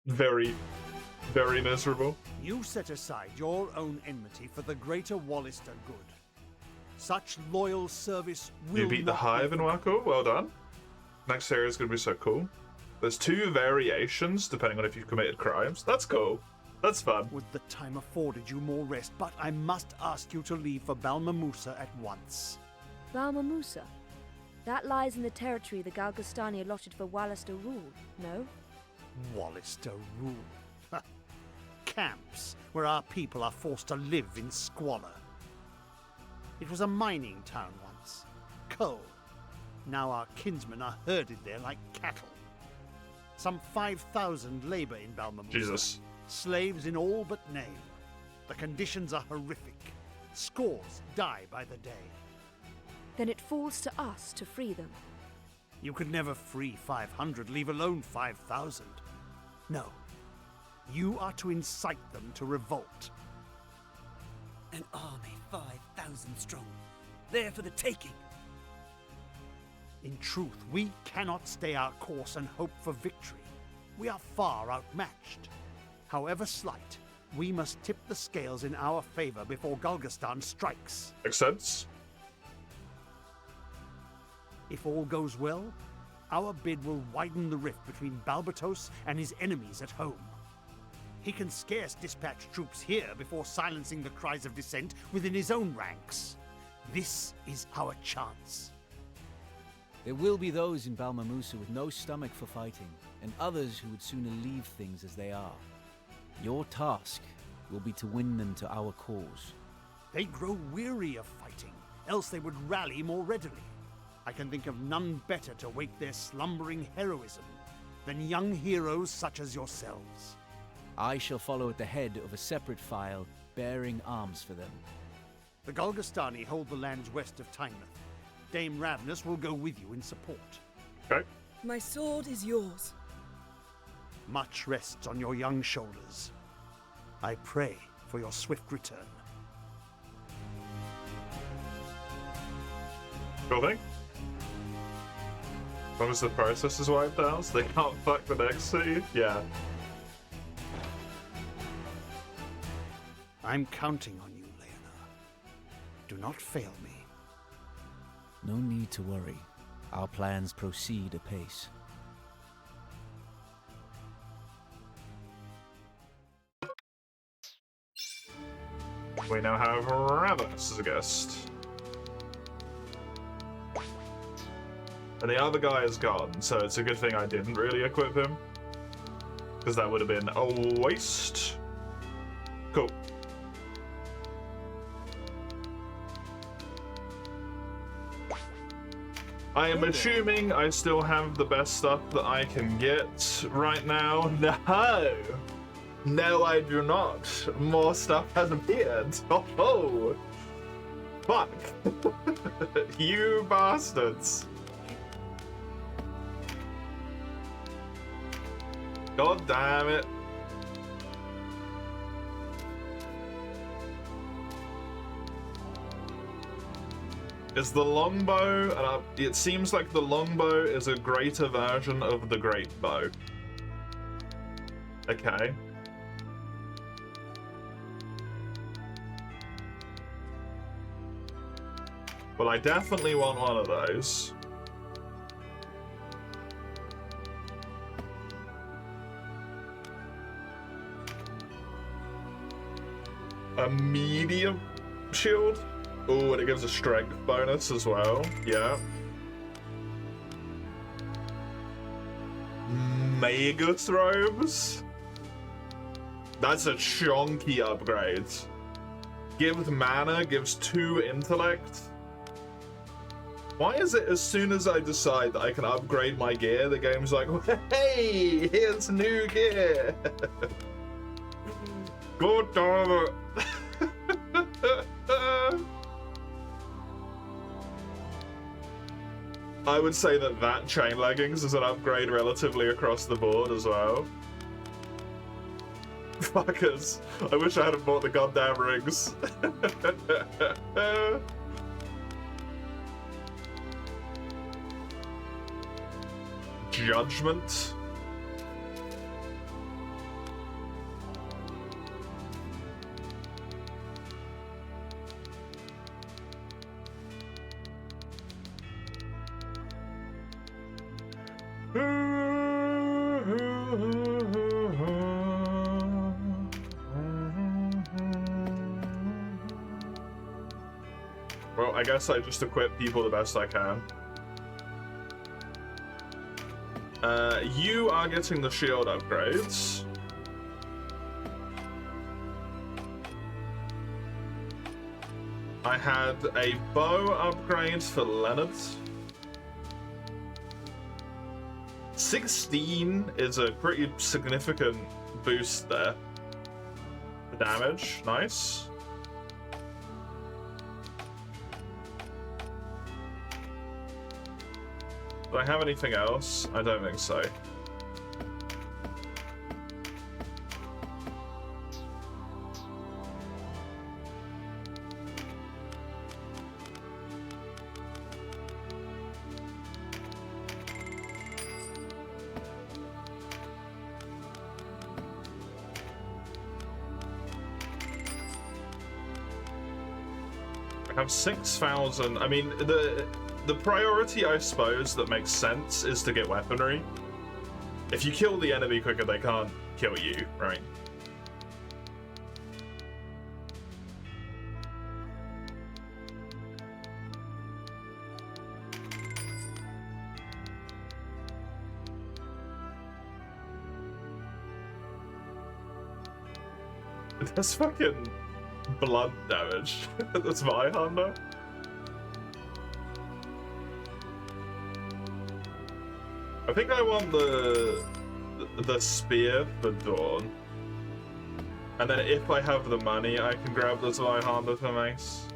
Very, very miserable. You set aside your own enmity for the greater Wallister good. Such loyal service will You beat the not Hive be in Waco, well done. Next area is going to be so cool. There's 2 variations depending on if you've committed crimes. That's cool. That's fun. Would the time afforded you more rest, but I must ask you to leave for Balmamusa at once. Balmamusa? That lies in the territory the Galgastani allotted for Wallister rule, no? Wallister rule. Camps where our people are forced to live in squalor. It was a mining town once. Coal. Now our kinsmen are herded there like cattle. Some 5,000 labor in Balmamusa. Jesus. Slaves in all but name. The conditions are horrific. Scores die by the day. Then it falls to us to free them. You could never free 500, leave alone 5,000. No. You are to incite them to revolt. An army 5,000 strong, there for the taking. In truth, we cannot stay our course and hope for victory. We are far outmatched. However slight, we must tip the scales in our favor before Galgastan strikes. Makes sense. If all goes well, our bid will widen the rift between Balbatos and his enemies at home. He can scarce dispatch troops here before silencing the cries of dissent within his own ranks. This is our chance. There will be those in Balmamusa with no stomach for fighting, and others who would sooner leave things as they are. Your task will be to win them to our cause. They grow weary of fighting, else they would rally more readily. I can think of none better to wake their slumbering heroism than young heroes such as yourselves. I shall follow at the head of a separate file, bearing arms for them. The Galgastani hold the lands west of Tynemouth. Dame Ravnus will go with you in support. Okay. My sword is yours. Much rests on your young shoulders. I pray for your swift return. Cool thing. As long as the process is wiped out, so they can't fuck the next city. Yeah. I'm counting on you, Leona. Do not fail me. No need to worry. Our plans proceed apace. We now have Ravnus as a guest. And the other guy is gone, so it's a good thing I didn't really equip him. Because that would have been a waste. Cool. I am assuming I still have the best stuff that I can get right now. No! No, I do not. More stuff has appeared. Oh! Fuck. You bastards. God damn it. Is the longbow, and it seems like the longbow is a greater version of the great bow. Okay. Well, I definitely want one of those. A medium shield? Oh, and it gives a strength bonus as well. Yeah. Mega throws? That's a chonky upgrade. Gives mana, gives 2 intellect. Why is it as soon as I decide that I can upgrade my gear, the game's like, hey, here's new gear. God damn it. I would say that chain leggings is an upgrade relatively across the board as well. Fuckers. I wish I hadn't bought the goddamn rings. Judgment. Well, I guess I just equip people the best I can. You are getting the shield upgrades. I had a bow upgrade for Leonard. 16 is a pretty significant boost there. The damage, nice. Do I have anything else? I don't think so. I have 6,000. I mean, the priority, I suppose, that makes sense is to get weaponry. If you kill the enemy quicker, they can't kill you, right? That's fucking blood damage. That's my Honda. I think I want the spear for Dawn. And then if I have the money, I can grab the Zweihander for mace.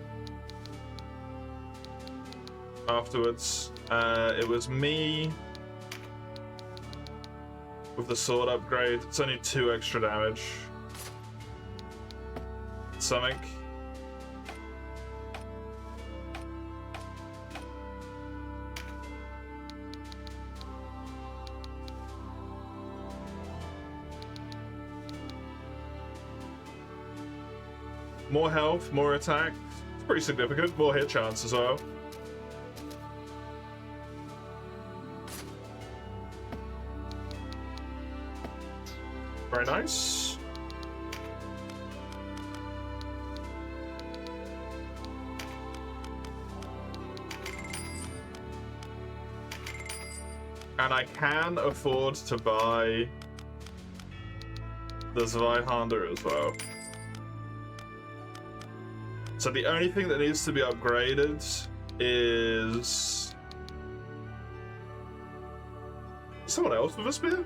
Afterwards. It was me with the sword upgrade. It's only 2 extra damage. Something. More health, more attack. It's pretty significant. More hit chance as well. Very nice. And I can afford to buy the Zweihander as well. So the only thing that needs to be upgraded is someone else with a spear?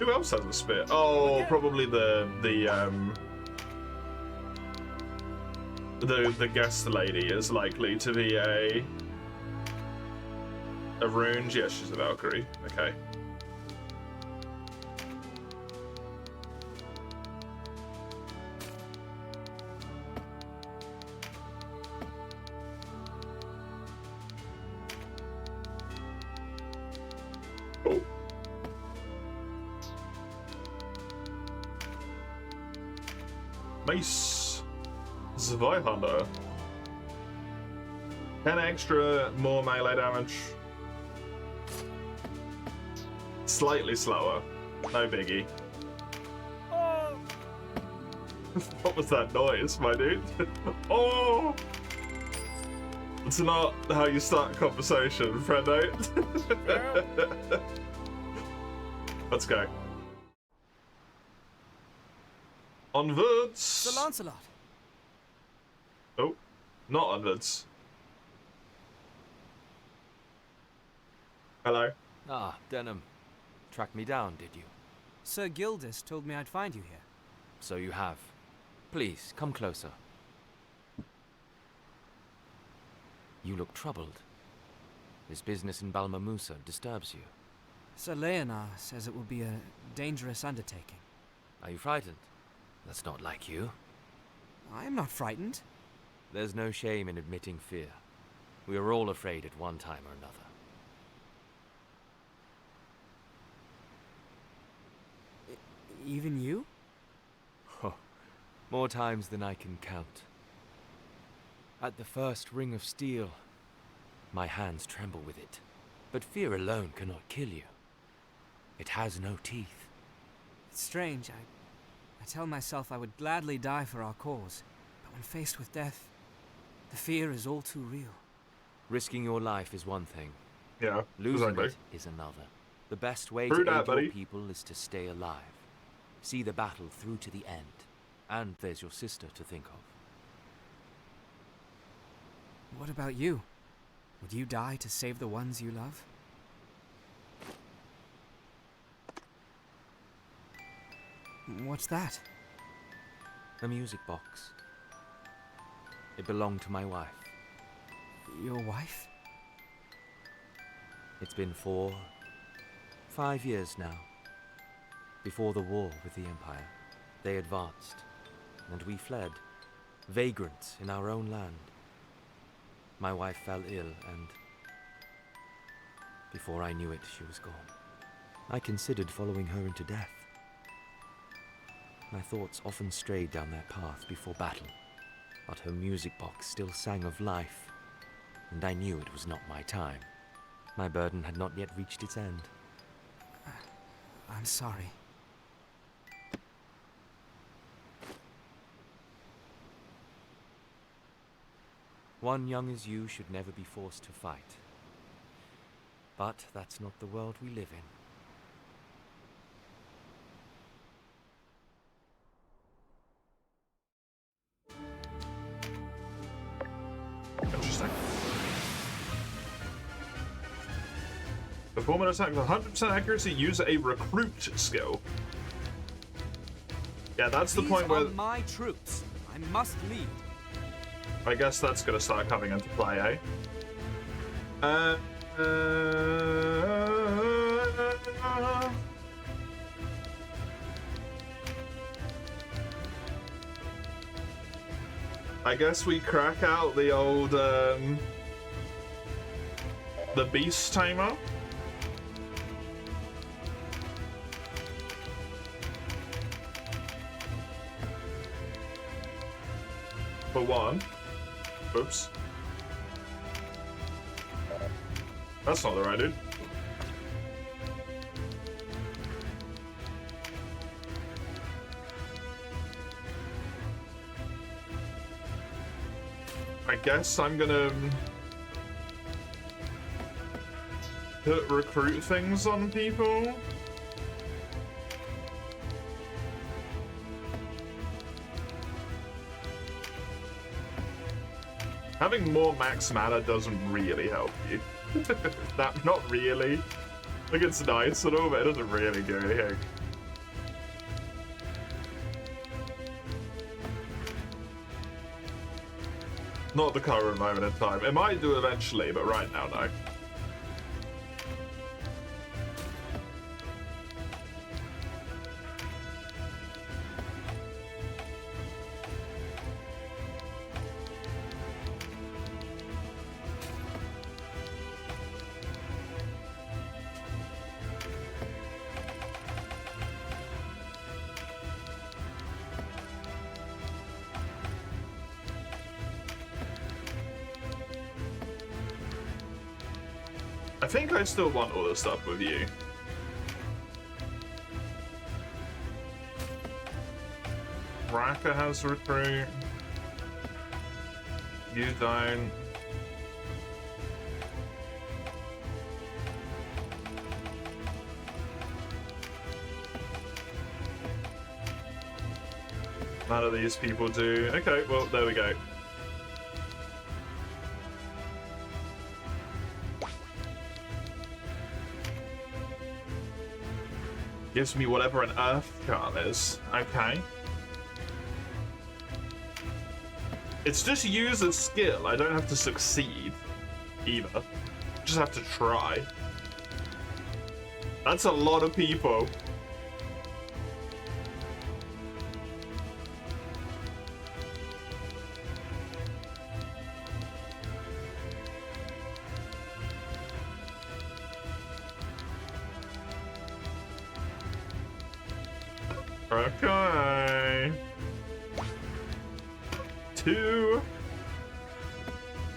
Who else has a spear? Oh, probably the guest lady is likely to be a A rune? Yeah, she's a Valkyrie. Okay. Oh. Mace. Zweihander. 10 extra, more melee damage. Slightly slower. No biggie. Oh. What was that noise, my dude? Oh! It's not how you start a conversation, friendo. Let's go. Onwards! Sir Lancelot! Oh, not onwards. Hello. Ah, Denham. Tracked me down, did you? Sir Gildas told me I'd find you here. So you have. Please, come closer. You look troubled. This business in Balmamusa disturbs you. Sir Leonard says it will be a dangerous undertaking. Are you frightened? That's not like you. I am not frightened. There's no shame in admitting fear. We are all afraid at one time or another. Even you? Oh, more times than I can count. At the first ring of steel, my hands tremble with it. But fear alone cannot kill you. It has no teeth. It's strange. I tell myself I would gladly die for our cause. But when faced with death, the fear is all too real. Risking your life is one thing. Yeah, Losing exactly. it is another. The best way True to that, aid buddy. your people is to stay alive. See the battle through to the end. And there's your sister to think of. What about you? Would you die to save the ones you love? What's that? A music box. It belonged to my wife. Your wife? It's been 5 years now. Before the war with the Empire, they advanced, and we fled, vagrants in our own land. My wife fell ill, and before I knew it, she was gone. I considered following her into death. My thoughts often strayed down that path before battle, but her music box still sang of life, and I knew it was not my time. My burden had not yet reached its end. I'm sorry. One young as you should never be forced to fight. But that's not the world we live in. Interesting. Perform an attack with 100% accuracy, use a recruit skill. Yeah, that's the point where... These are my troops. I must lead. I guess that's gonna start coming into play, eh? I guess we crack out the old, the beast tamer. For one. Oops. That's not the right dude. I guess I'm gonna put recruit things on people. Having more max mana doesn't really help you. Not really. Like, it's nice and all, but it doesn't really do anything. Not the current moment in time. It might do eventually, but right now, no. I think I still want all the stuff with you. Raka has recruit. You don't. None of these people do. Okay, well, there we go. Gives me whatever an earth charm is. Okay. It's just use a skill. I don't have to succeed either. Just have to try. That's a lot of people. Okay. 2.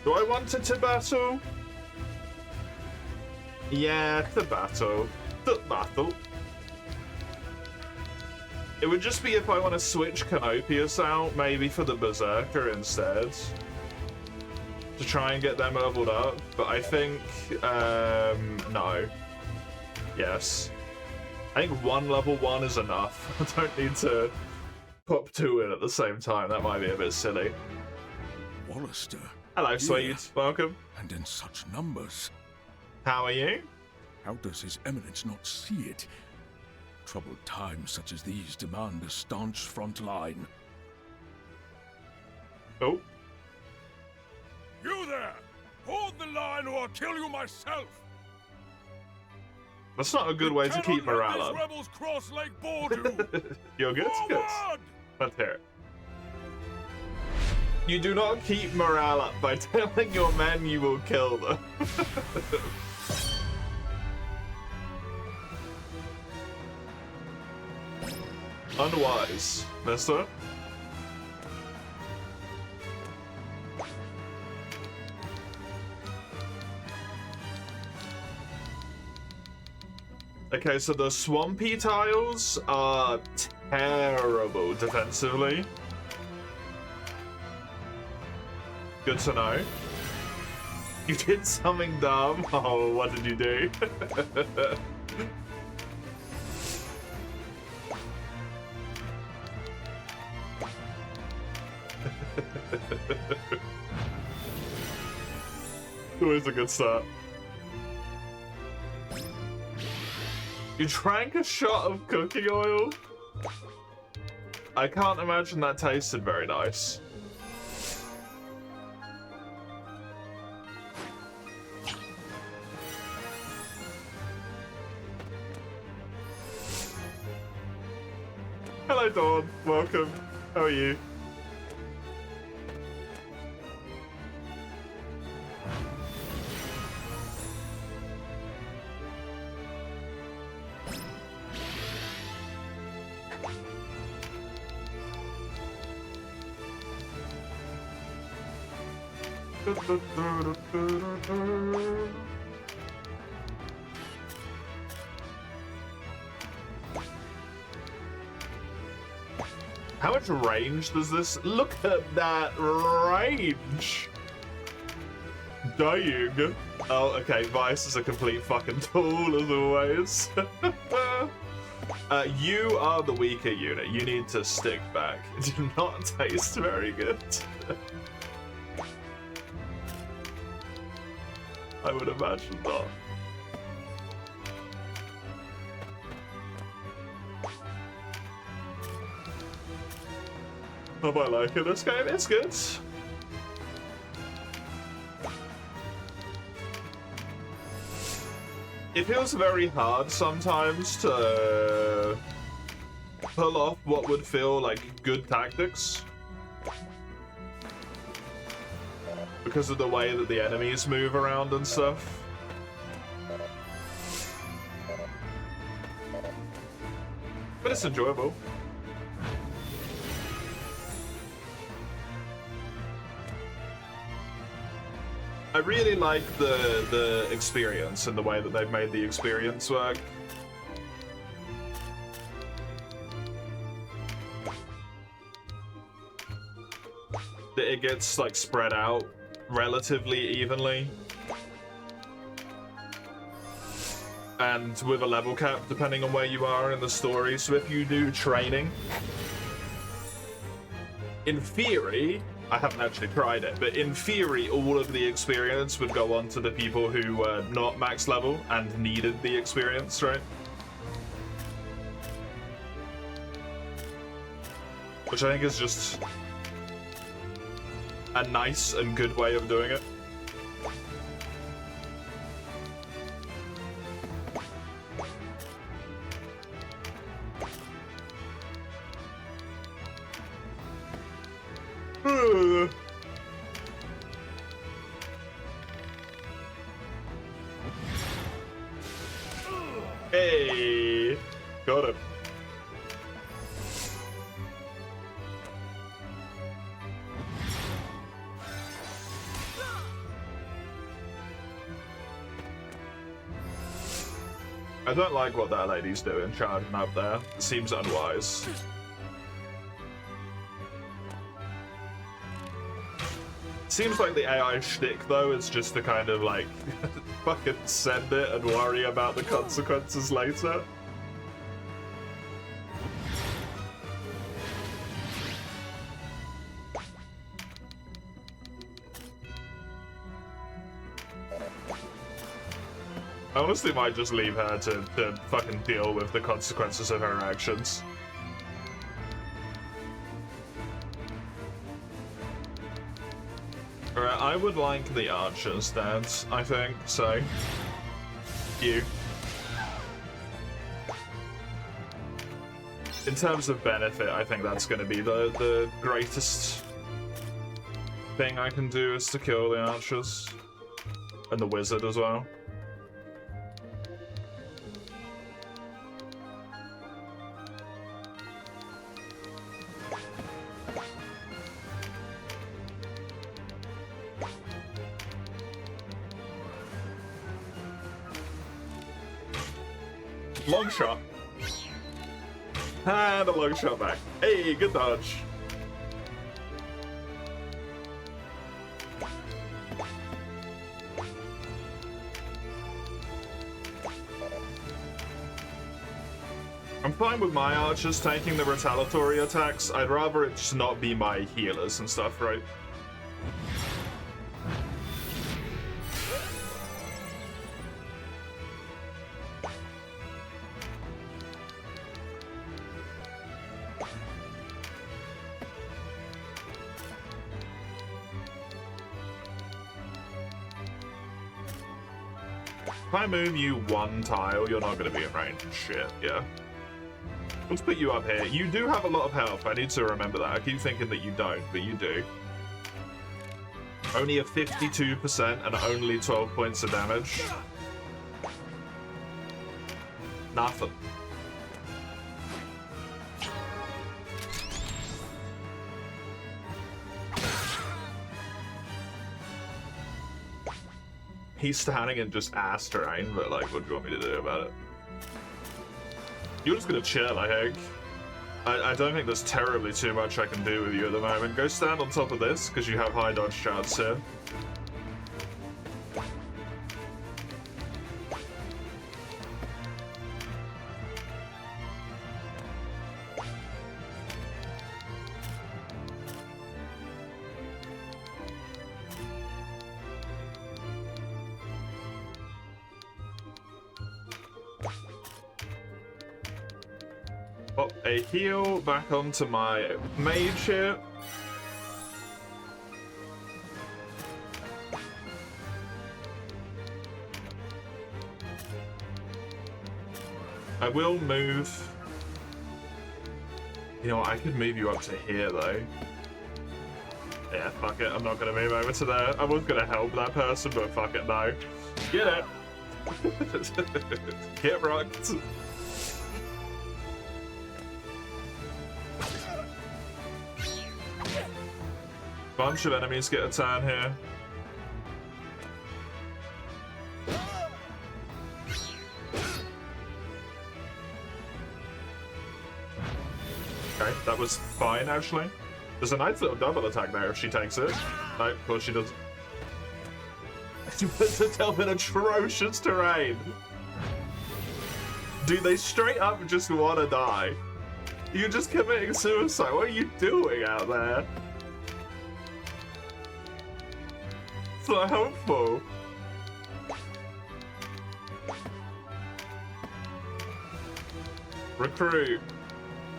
Do I want to battle? Yeah, to battle. To battle. It would just be if I want to switch Canopius out, maybe for the Berserker instead. To try and get them leveled up. But I think, no. Yes. I think one level 1 is enough. I don't need to pop 2 in at the same time. That might be a bit silly. Wallister. Hello, sweet. Welcome. And in such numbers. How are you? How does His Eminence not see it? Troubled times such as these demand a staunch front line. Oh. You there! Hold the line or I'll kill you myself! That's not a good way to keep morale up. Rebels cross Lake Bordu. You're good? Good. Let's hear it. You do not keep morale up by telling your men you will kill them. Unwise, mister. Okay, so the swampy tiles are terrible defensively. Good to know. You did something dumb. Oh, what did you do? Always a good start. You drank a shot of cooking oil? I can't imagine that tasted very nice. Hello, Dawn. Welcome. How are you? How much range does this? Look at that range! Dying. Oh, okay, Vice is a complete fucking tool as always. You are the weaker unit. You need to stick back. It did not taste very good. I would imagine not. I might like it this game, it's good. It feels very hard sometimes to pull off what would feel like good tactics. Because of the way that the enemies move around and stuff. But it's enjoyable. I really like the experience and the way that they've made the experience work. That it gets like spread out relatively evenly. And with a level cap depending on where you are in the story. So if you do training, in theory, I haven't actually tried it, but in theory, all of the experience would go on to the people who were not max level and needed the experience, right? Which I think is just a nice and good way of doing it. Hey, got it. I don't like what that lady's doing, charging up there. It seems unwise. Seems like the AI shtick, though, is just to kind of, like, fucking send it and worry about the consequences later. I honestly might just leave her to fucking deal with the consequences of her actions. Alright, I would like the archer's stance, I think, so... You. In terms of benefit, I think that's going to be the greatest thing I can do is to kill the archers. And the wizard as well. Long shot. And a long shot back. Hey, good dodge. I'm fine with my archers taking the retaliatory attacks. I'd rather it just not be my healers and stuff, right? If I move you one tile, you're not going to be in range. Shit, yeah. Let's put you up here. You do have a lot of health. I need to remember that. I keep thinking that you don't, but you do. Only a 52% and only 12 points of damage. Nothing. He's standing in just ass terrain, but like, what do you want me to do about it? You're just gonna chill, I think. I don't think there's terribly too much I can do with you at the moment. Go stand on top of this, because you have high dodge chance here. Pop a heal back onto my mage here. I will move. You know what, I could move you up to here though. Yeah, fuck it, I'm not gonna move over to there. I was gonna help that person, but fuck it, no. Get it! Get rocked. Bunch of enemies get a turn here. Okay, that was fine, actually. There's a nice little double attack there if she takes it. No, of course she doesn't. She puts herself in atrocious terrain. Dude, they straight up just want to die. You're just committing suicide. What are you doing out there? It's not helpful. Recruit.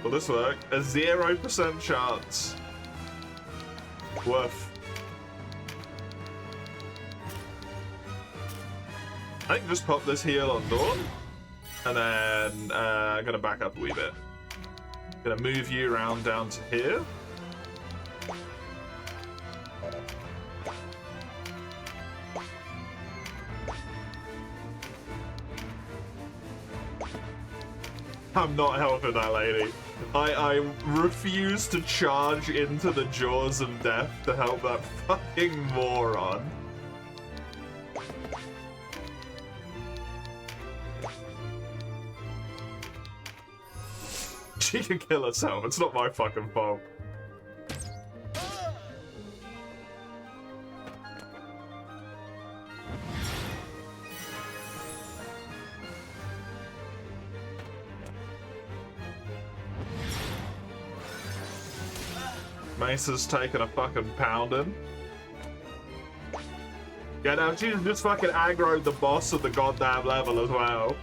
Will this work? A 0% chance. Woof. I think just pop this heal on Dawn. And then I'm gonna back up a wee bit. Gonna move you around down to here. I'm not helping that lady. I refuse to charge into the jaws of death to help that fucking moron. She can kill herself. It's not my fucking fault. Mesa's taking a fucking pounding. Yeah, no, she's just fucking aggroed the boss of the goddamn level as well.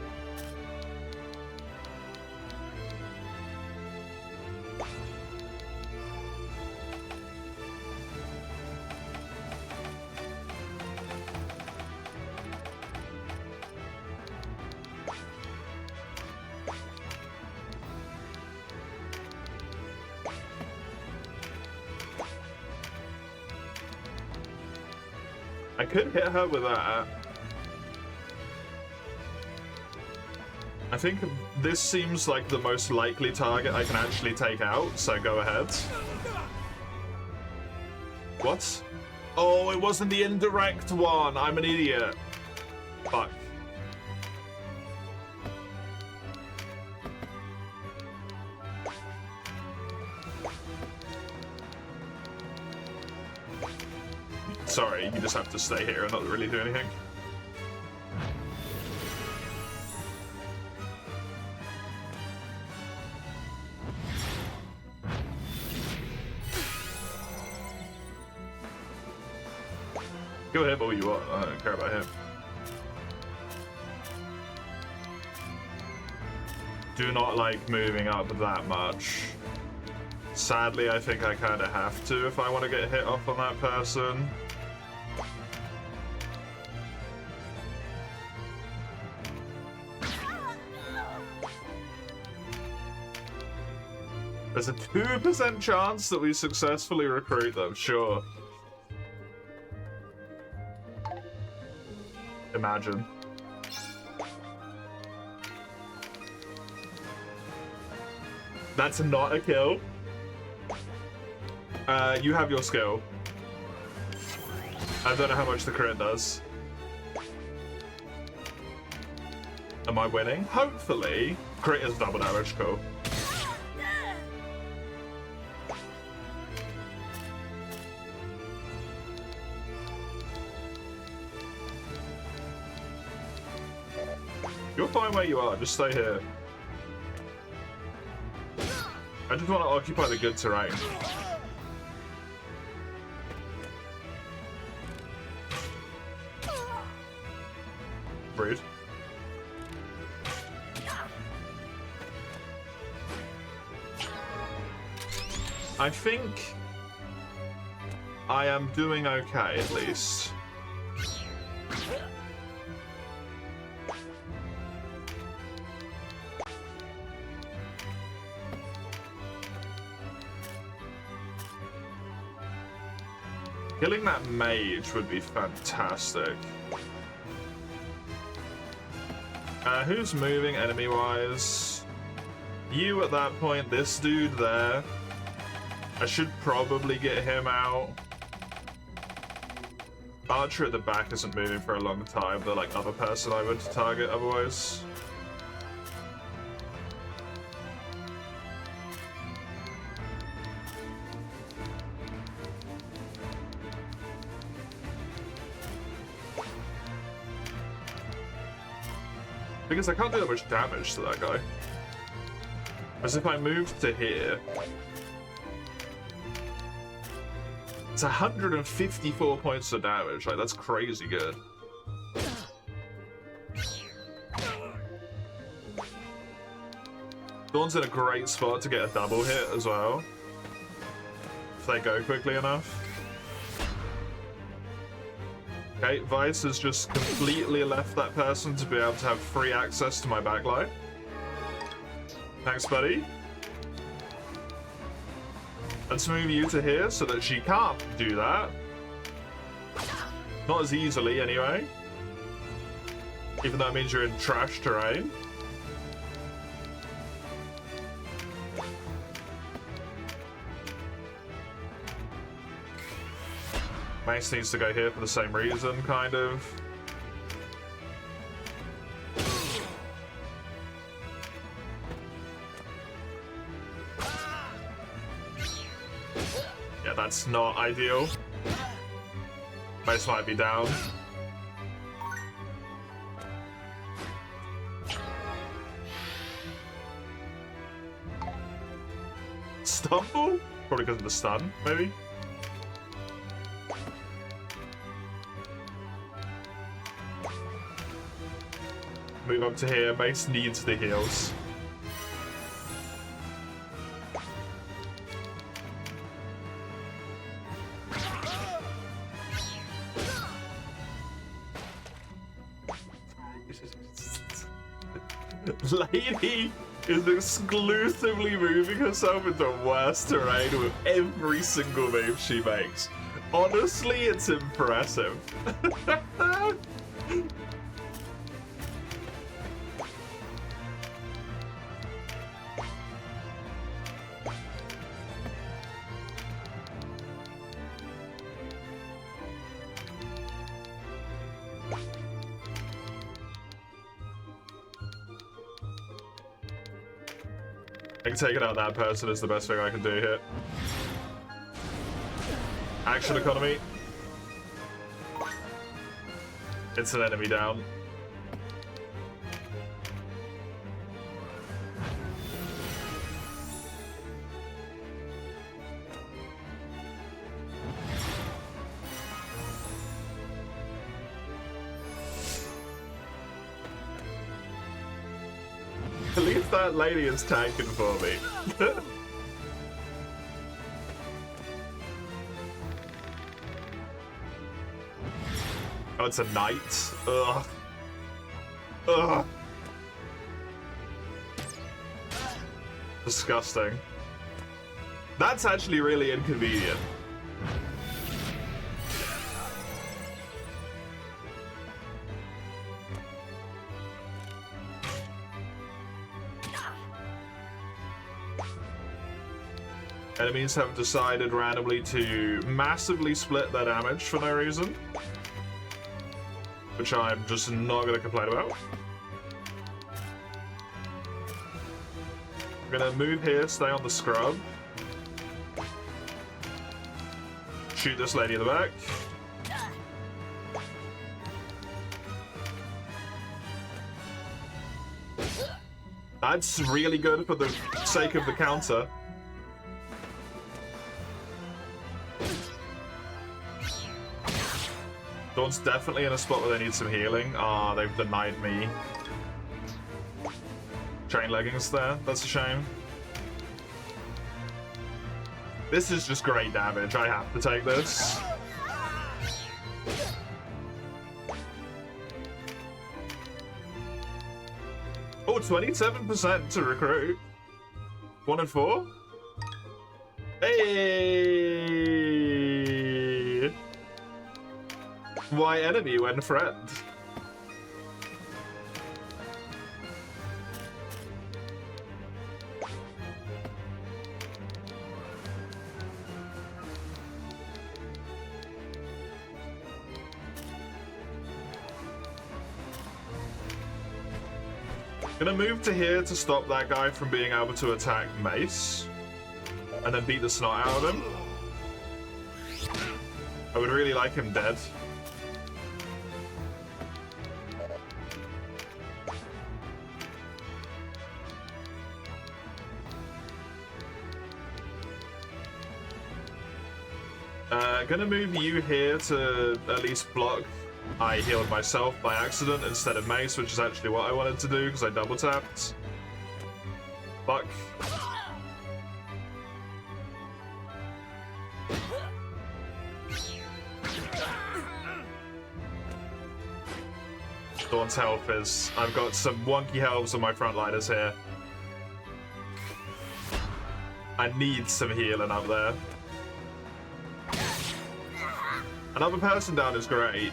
I could hit her with that. I think this seems like the most likely target I can actually take out, so go ahead. What? Oh, it wasn't the indirect one. I'm an idiot. Fuck. Sorry, you just have to stay here and not really do anything. Go ahead, all you want. I don't care about him. Do not like moving up that much. Sadly, I think I kind of have to if I want to get hit off on that person. There's a 2% chance that we successfully recruit them, sure. Imagine. That's not a kill. You have your skill. I don't know how much the crit does. Am I winning? Hopefully. Crit is double damage, cool. You're fine where you are, just stay here. I just want to occupy the good terrain. Rude. I think I am doing okay, at least. Killing that mage would be fantastic. Who's moving enemy-wise? You at that point, this dude there. I should probably get him out. Archer at the back isn't moving for a long time. The like other person I would target otherwise. Because I can't do that much damage to that guy. As if I moved to here. It's 154 points of damage. Like, that's crazy good. Dawn's in a great spot to get a double hit as well. If they go quickly enough. Okay, Vice has just completely left that person to be able to have free access to my backline. Thanks, buddy. Let's move you to here so that she can't do that. Not as easily, anyway. Even though it means you're in trash terrain. Mace needs to go here for the same reason, kind of. Yeah, that's not ideal. Mace might be down. Stumble? Probably because of the stun, maybe? Move up to here. Mace needs the heals. Lady is exclusively moving herself into worst terrain with every single move she makes. Honestly, it's impressive. I think taking out that person is the best thing I can do here. Action economy. It's an enemy down. At least that lady is tanking for me. Oh, it's a knight. Ugh. Ugh. Disgusting. That's actually really inconvenient. Enemies have decided randomly to massively split their damage for no reason. Which I'm just not going to complain about. I'm going to move here, stay on the scrub. Shoot this lady in the back. That's really good for the sake of the counter. Dawn's definitely in a spot where they need some healing. Ah, they've denied me. Chain leggings there. That's a shame. This is just great damage. I have to take this. Oh, 27% to recruit. 1 in 4? Hey! Why enemy when friend? Gonna move to here to stop that guy from being able to attack Mace. And then beat the snot out of him. I would really like him dead. Gonna move you here to at least block. I healed myself by accident instead of Mace, which is actually what I wanted to do because I double tapped. Fuck. Dawn's health is... I've got some wonky healths on my frontliners here. I need some healing up there. Another person down is great.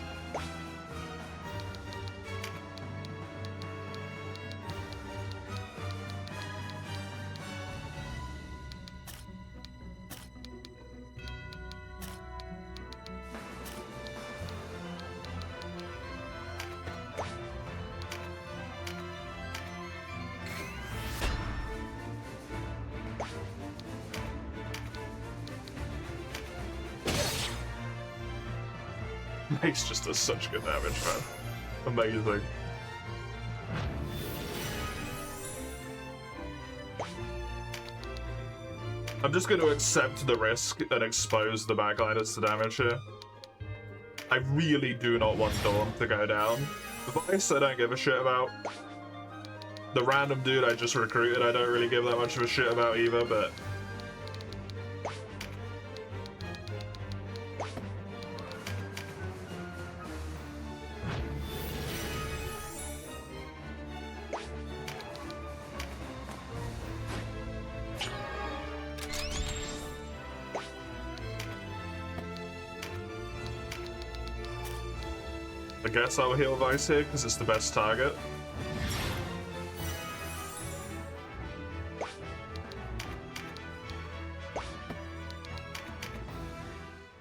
Mace just does such good damage, man. Amazing. I'm just going to accept the risk and expose the backliners to damage here. I really do not want Dawn to go down. Vice, I don't give a shit about. The random dude I just recruited, I don't really give that much of a shit about either, but... I guess I'll heal Vice here because it's the best target.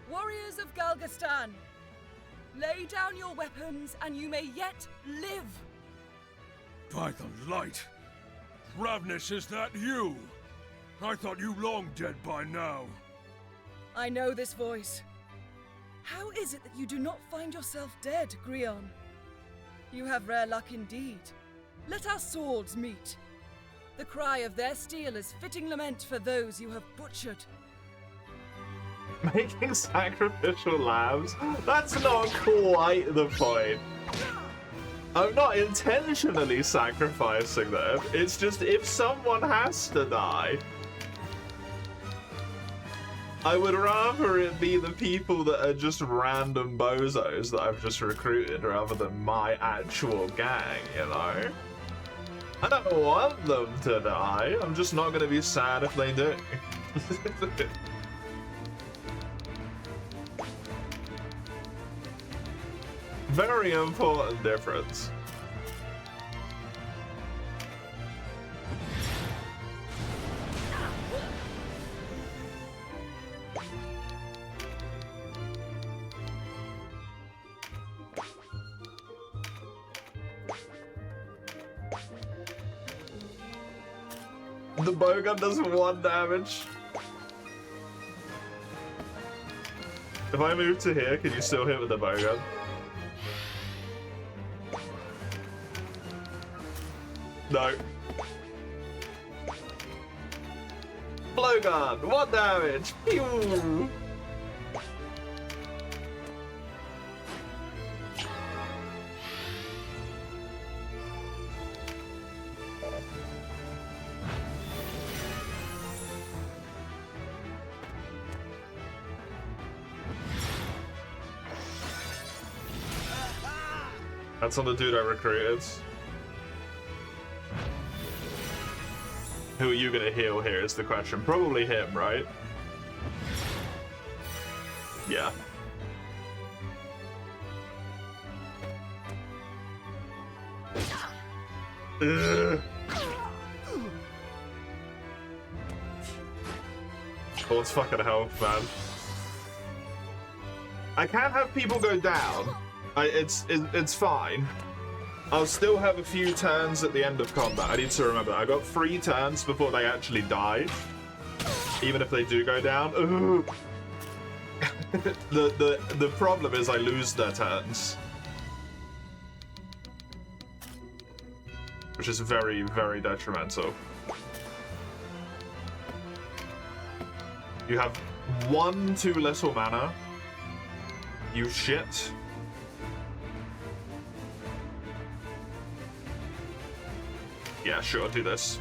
Warriors of Galgastan, lay down your weapons and you may yet live. By the light! Ravnus, is that you? I thought you long dead by now. I know this voice. How is it that you do not find yourself dead, Grion? You have rare luck indeed. Let our swords meet. The cry of their steel is fitting lament for those you have butchered. Making sacrificial lambs? That's not quite the point. I'm not intentionally sacrificing them. It's just if someone has to die, I would rather it be the people that are just random bozos that I've just recruited rather than my actual gang, you know? I don't want them to die. I'm just not going to be sad if they do. Very important difference. The bowgun does 1 damage. If I move to here, can you still hit with the bowgun? No. Blowgun, 1 damage. Pew! That's on the dude I recruited. Who are you gonna heal here is the question. Probably him, right? Yeah. Ugh. Oh, it's fucking health, man. I can't have people go down. It's fine. I'll still have a few turns at the end of combat. I need to remember that. I got 3 turns before they actually die. Even if they do go down. The problem is I lose their turns. Which is very, very detrimental. You have 1 too little mana. You shit. Yeah, sure, do this.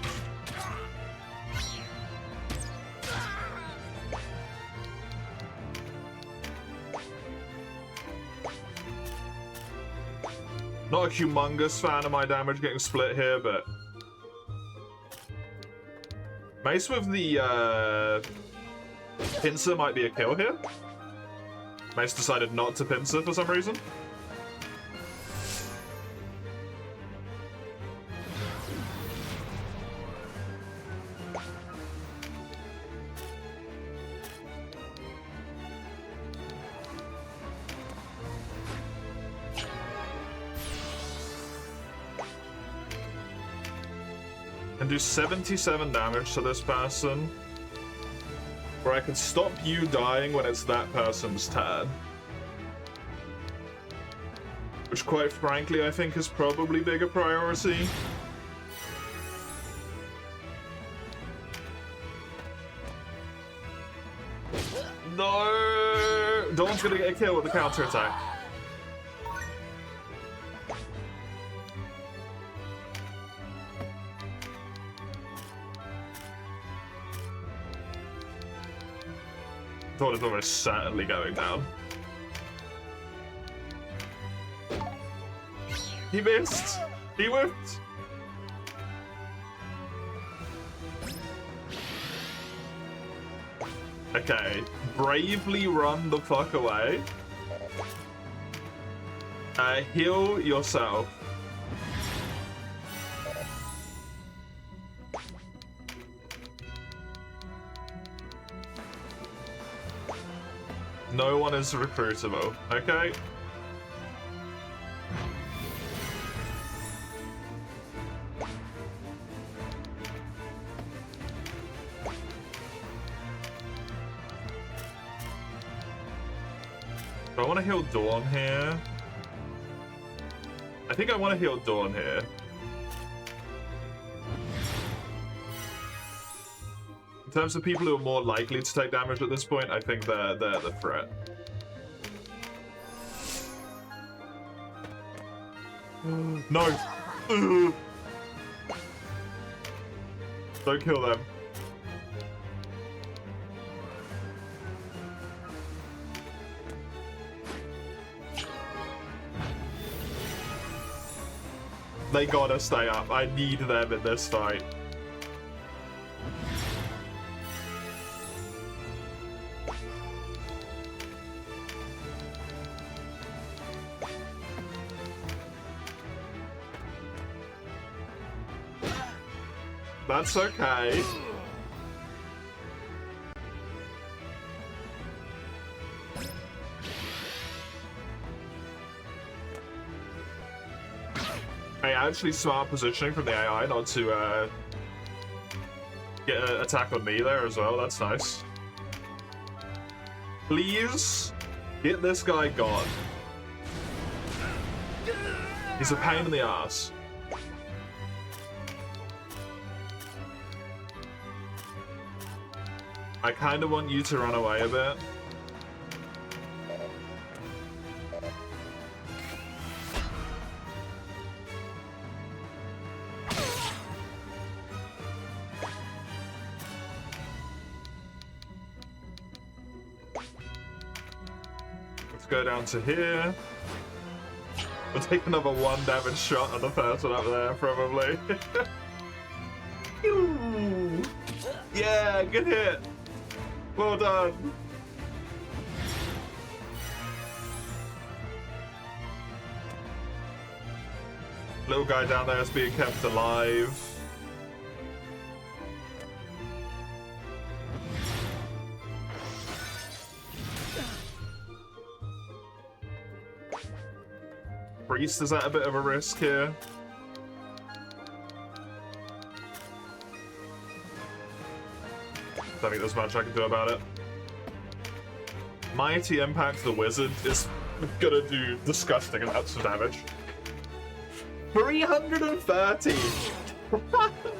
Not a humongous fan of my damage getting split here, but Mace with the pincer might be a kill here. Mace decided not to pincer for some reason. And do 77 damage to this person, where I can stop you dying when it's that person's turn. Which, quite frankly, I think is probably bigger priority. No! Dawn's gonna get a kill with the counterattack. Dawn is almost certainly going down. He missed! He whipped! Okay, bravely run the fuck away. Heal yourself. No one is recruitable, okay? Do I want to heal Dawn here? I think I want to heal Dawn here. In terms of people who are more likely to take damage at this point, I think they're the threat. No! Don't kill them. They gotta stay up. I need them in this fight. That's okay. Hey, actually smart positioning from the AI not to get an attack on me there as well. That's nice. Please get this guy gone. He's a pain in the ass. I kind of want you to run away a bit. Let's go down to here. We'll take another 1 damage shot on the person up there, probably. Yeah, good hit. Well done. Little guy down there is being kept alive. Priest is at a bit of a risk here. I think there's much I can do about it. Mighty Impact the Wizard is gonna do disgusting amounts of damage. 330!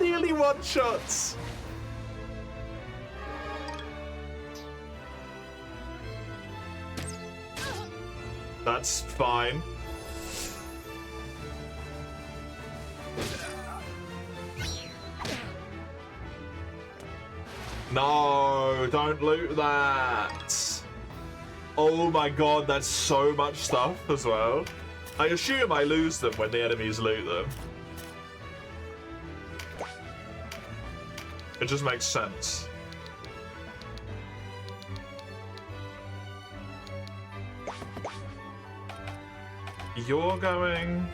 Nearly 1-shots! That's fine. No, don't loot that. Oh my god, that's so much stuff as well. I assume I lose them when the enemies loot them. It just makes sense. You're going...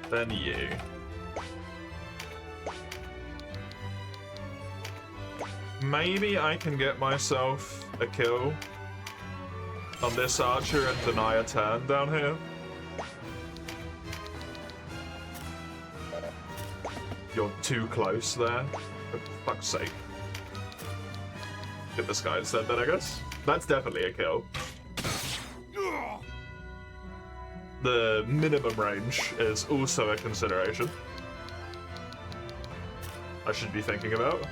Then you. Maybe I can get myself a kill on this archer and deny a turn down here. You're too close there. For fuck's sake. Get this guy instead then, I guess. That's definitely a kill. The minimum range is also a consideration I should be thinking about.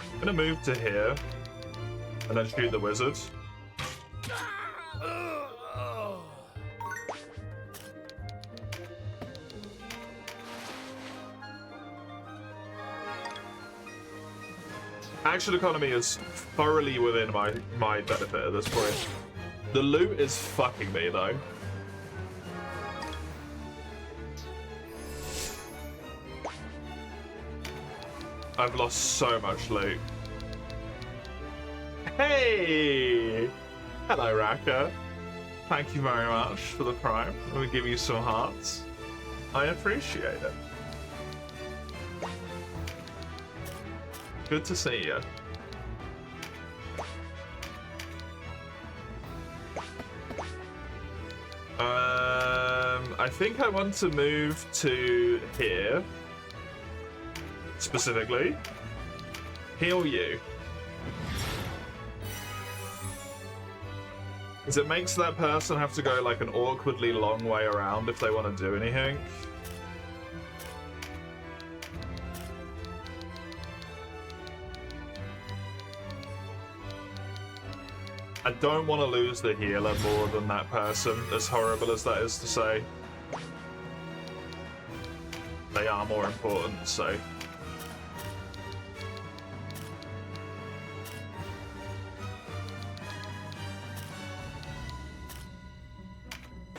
I'm gonna move to here and then shoot the wizard. Action economy is thoroughly within my benefit at this point. The loot is fucking me though. I've lost so much loot. Hey! Hello, Raka. Thank you very much for the prime. I'm gonna give you some hearts. I appreciate it. Good to see you. I think I want to move to here. Specifically. Heal you. Because it makes that person have to go like an awkwardly long way around if they want to do anything. I don't want to lose the healer more than that person, as horrible as that is to say. They are more important, so...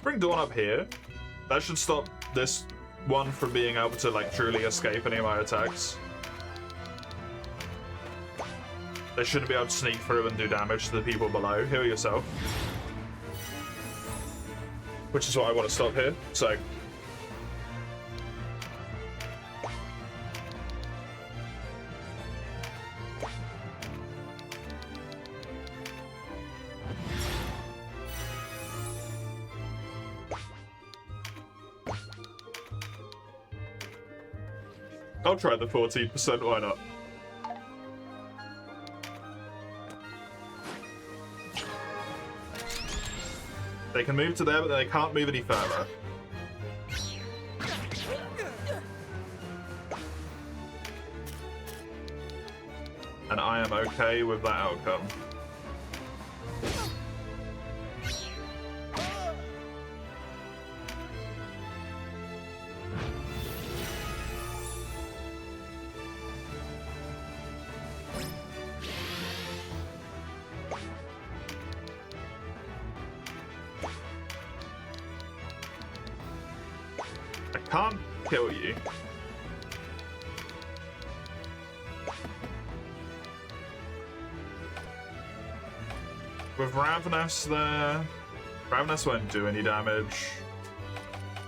Bring Dawn up here. That should stop this one from being able to like truly escape any of my attacks. They shouldn't be able to sneak through and do damage to the people below. Heal yourself. Which is what I want to stop here, so... I'll try the 14%, why not? They can move to there, but they can't move any further. And I am okay with that outcome. Can't kill you. With Ravenous there, Ravenous won't do any damage.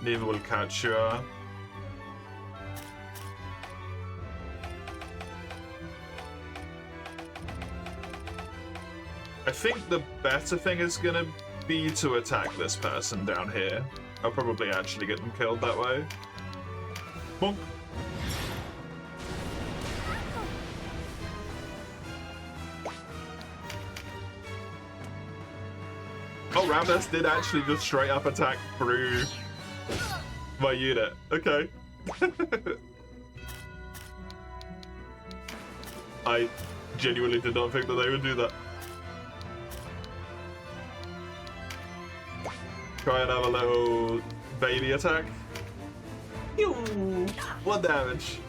Neither will Katua. I think the better thing is gonna be to attack this person down here. I'll probably actually get them killed that way. Bonk. Oh, Ravenous did actually just straight up attack through my unit. Okay. I genuinely did not think that they would do that. Try and have a little baby attack. Ew. 1 damage.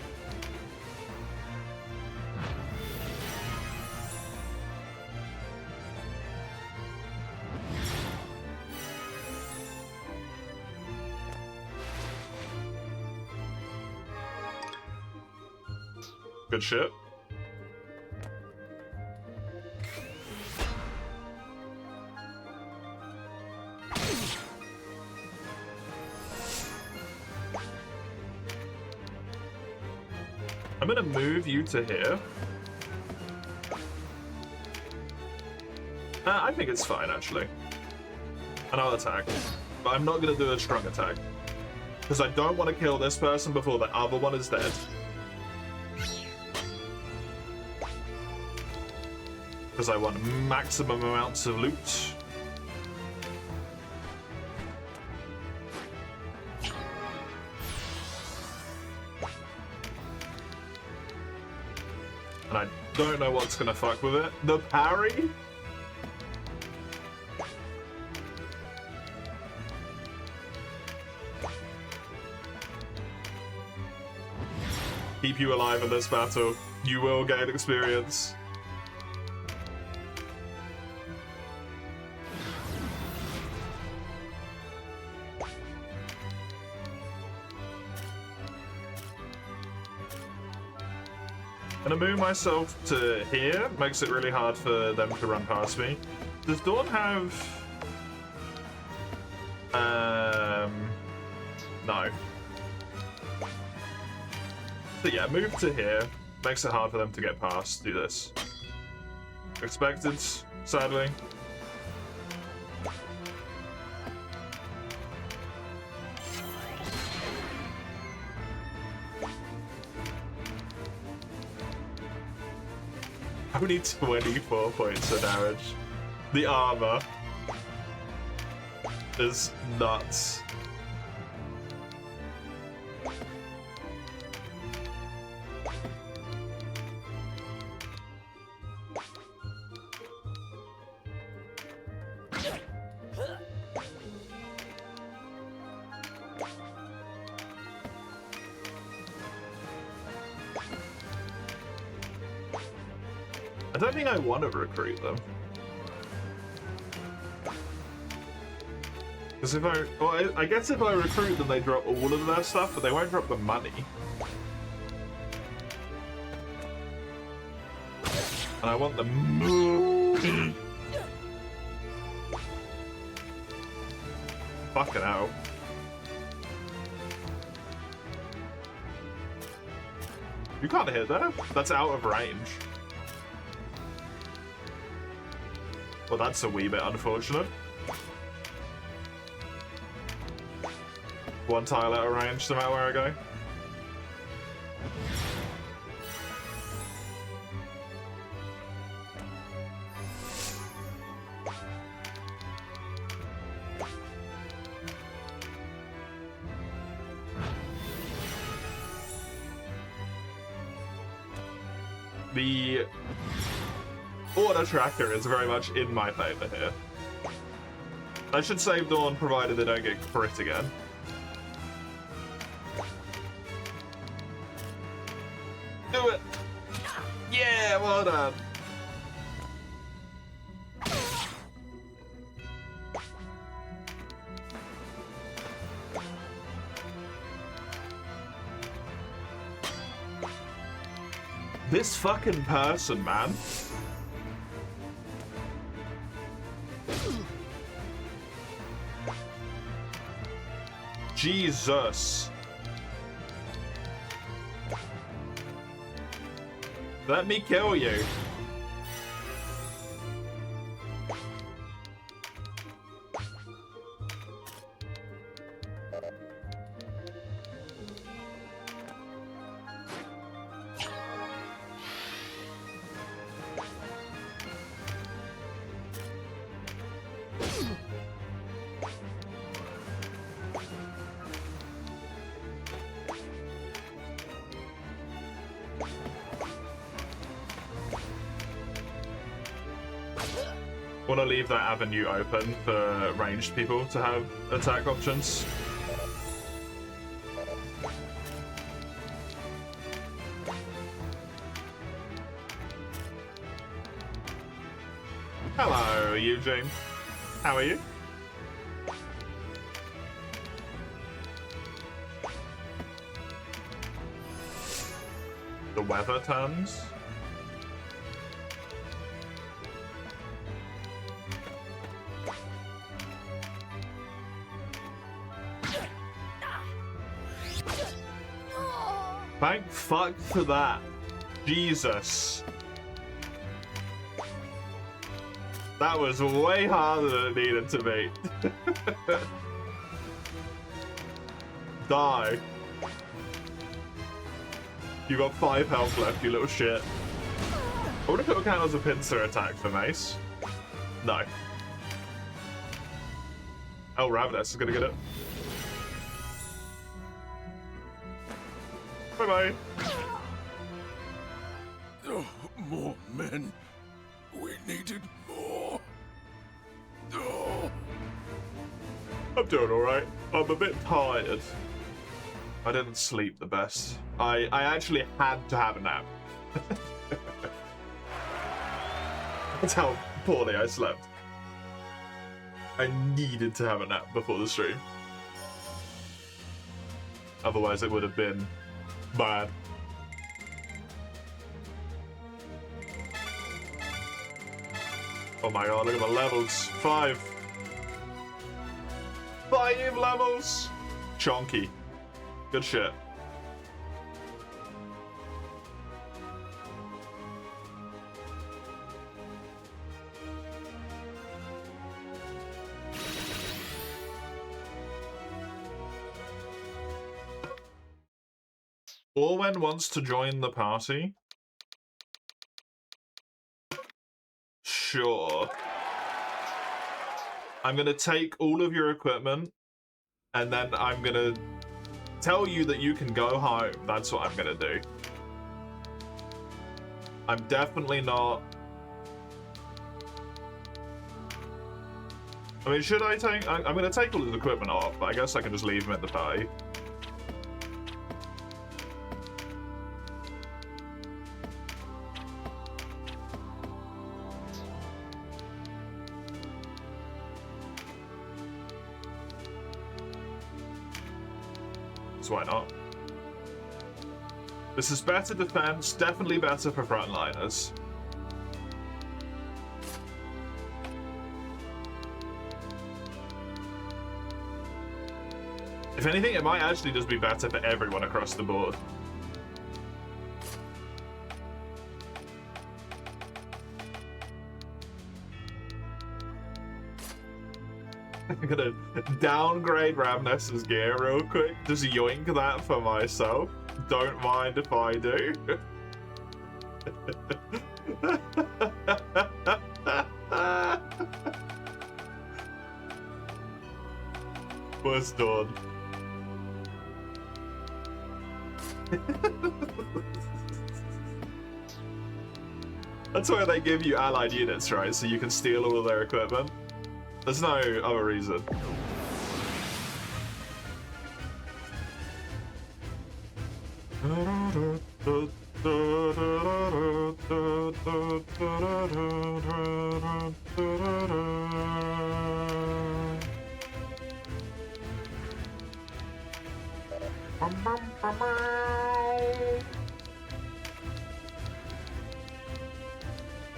Good shit. I'm gonna move you to here. I think it's fine, actually. And I'll attack. But I'm not gonna do a strong attack. Because I don't want to kill this person before the other one is dead. Because I want maximum amounts of loot. And I don't know what's gonna fuck with it. The parry? Keep you alive in this battle. You will gain experience. I'm gonna move myself to here. Makes it really hard for them to run past me. Does Dawn have... No. So yeah, move to here. Makes it hard for them to get past. Do this. Expected, sadly. Only 24 points of damage. The armor is nuts. I don't think I want to recruit them. Because if I guess if I recruit them, they drop all of their stuff, but they won't drop the money. And I want them. Fucking hell. You can't hit that. That's out of range. Well, that's a wee bit unfortunate. One tile out of range, no matter where I go. The order tracker is very much in my favor here. I should save Dawn provided they don't get crit again. Do it! Yeah, well done. This fucking person, man. Jesus. Let me kill you. Want to leave that avenue open for ranged people to have attack options. Hello, Eugene. How are you? The weather turns. Thank fuck for that. Jesus. That was way harder than it needed to be. Die. You got 5 health left, you little shit. I wonder if it'll count as a pincer attack for Mace. No. Oh, Ravenous is gonna get it. Bye-bye. Oh, more men. We needed more. Oh. I'm doing alright. I'm a bit tired. I didn't sleep the best. I actually had to have a nap. That's how poorly I slept. I needed to have a nap before the stream. Otherwise it would have been bad. Oh my god, look at the levels. 5. 5 levels! Chonky. Good shit. Orwen wants to join the party. Sure. I'm gonna take all of your equipment, and then I'm gonna tell you that you can go home. That's what I'm gonna do. I'm definitely not... I mean, should I take... I'm gonna take all his equipment off, but I guess I can just leave him at the party. So why not? This is better defense, definitely better for frontliners. If anything, it might actually just be better for everyone across the board. I'm gonna downgrade Ravness's gear real quick. Just yoink that for myself. Don't mind if I do. What's done? That's why they give you allied units, right? So you can steal all of their equipment. There's no other reason.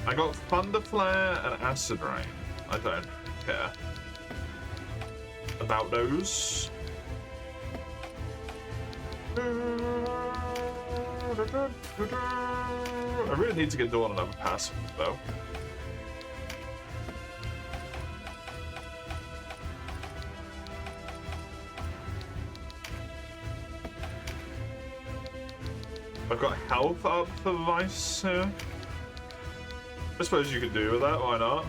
I got Thunder Flare and Acid Rain. I don't care about those. I really need to get Dawn another passive though. I've got health up for Vice here. I suppose you could do with that, why not?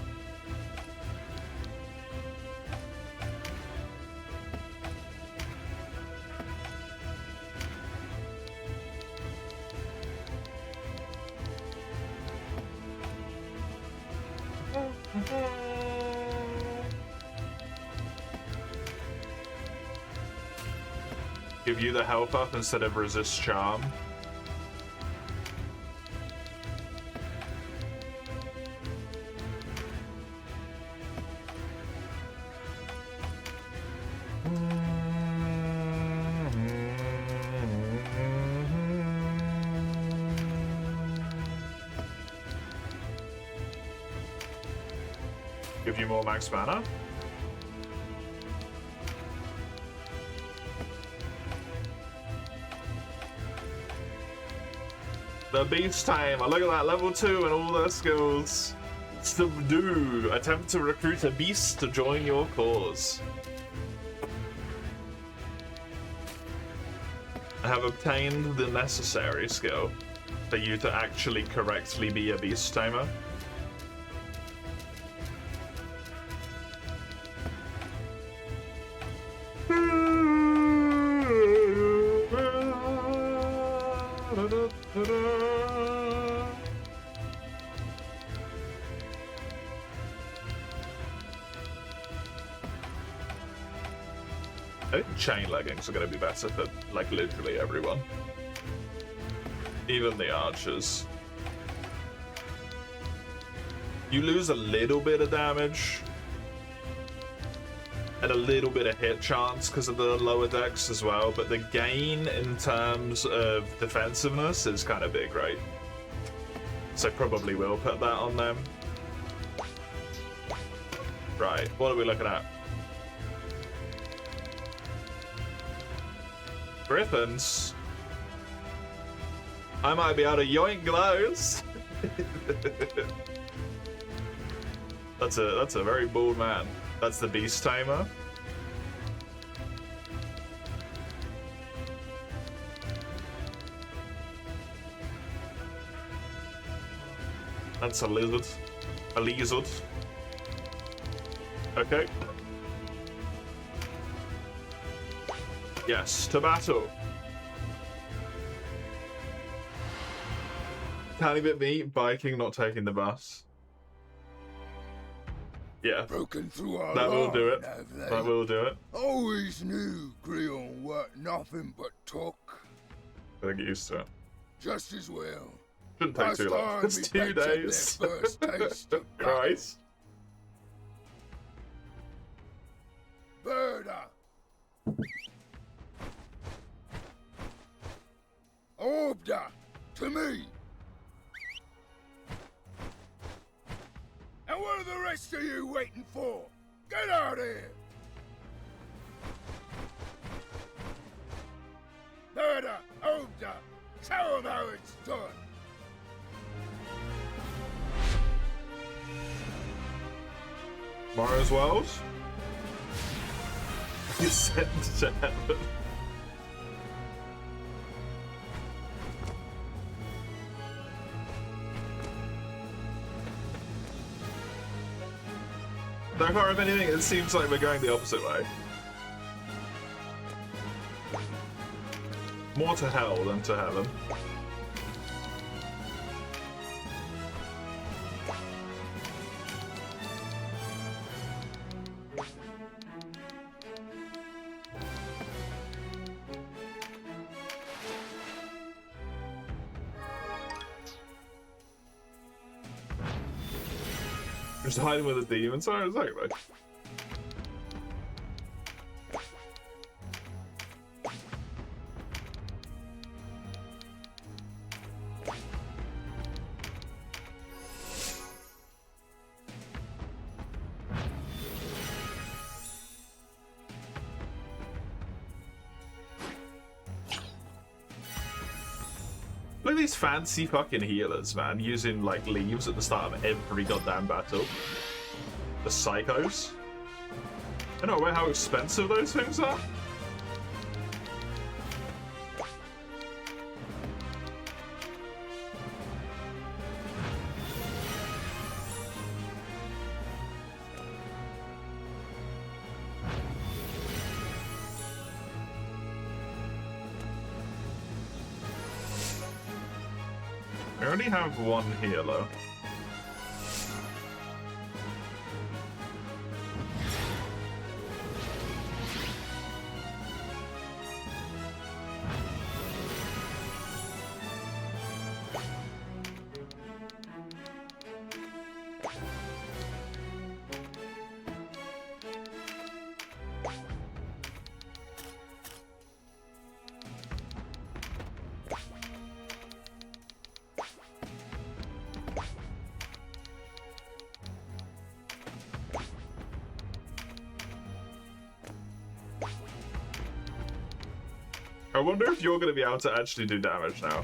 Give you the health up instead of resist charm. Give you more max mana. The beast tamer. Look at that, level 2 and all their skills. Subdue. Attempt to recruit a beast to join your cause. I have obtained the necessary skill for you to actually correctly be a beast tamer. I think chain leggings are going to be better for, like, literally everyone. Even the archers. You lose a little bit of damage. And a little bit of hit chance because of the lower decks as well, but the gain in terms of defensiveness is kind of big, right? So probably will put that on them. Right, what are we looking at? Griffins. I might be able to yoink those. That's a very bold man. That's the beast tamer. That's a lizard. A lizard. Okay. Yes, to battle. Tiny bit me, biking, not taking the bus. Yeah. Broken through our that will do it. have they? That will do it. Always knew Grion weren't nothing but talk. Gotta get used to it. Just as well. Shouldn't take too long. It's 2 days. First taste of Christ. Berda. Obda. To me. And what are the rest of you waiting for? Get out of here! Berda, Ogre, show 'em how it's done! Tomorrow's World? You sent to heaven. So far, if anything, it seems like we're going the opposite way. More to hell than to heaven. Just hiding with a demon, sorry, exactly. Look at these fancy fucking healers, man, using like leaves at the start of every goddamn battle. The psychos. I don't know how expensive those things are. I only have one healer. I wonder if you're going to be able to actually do damage now.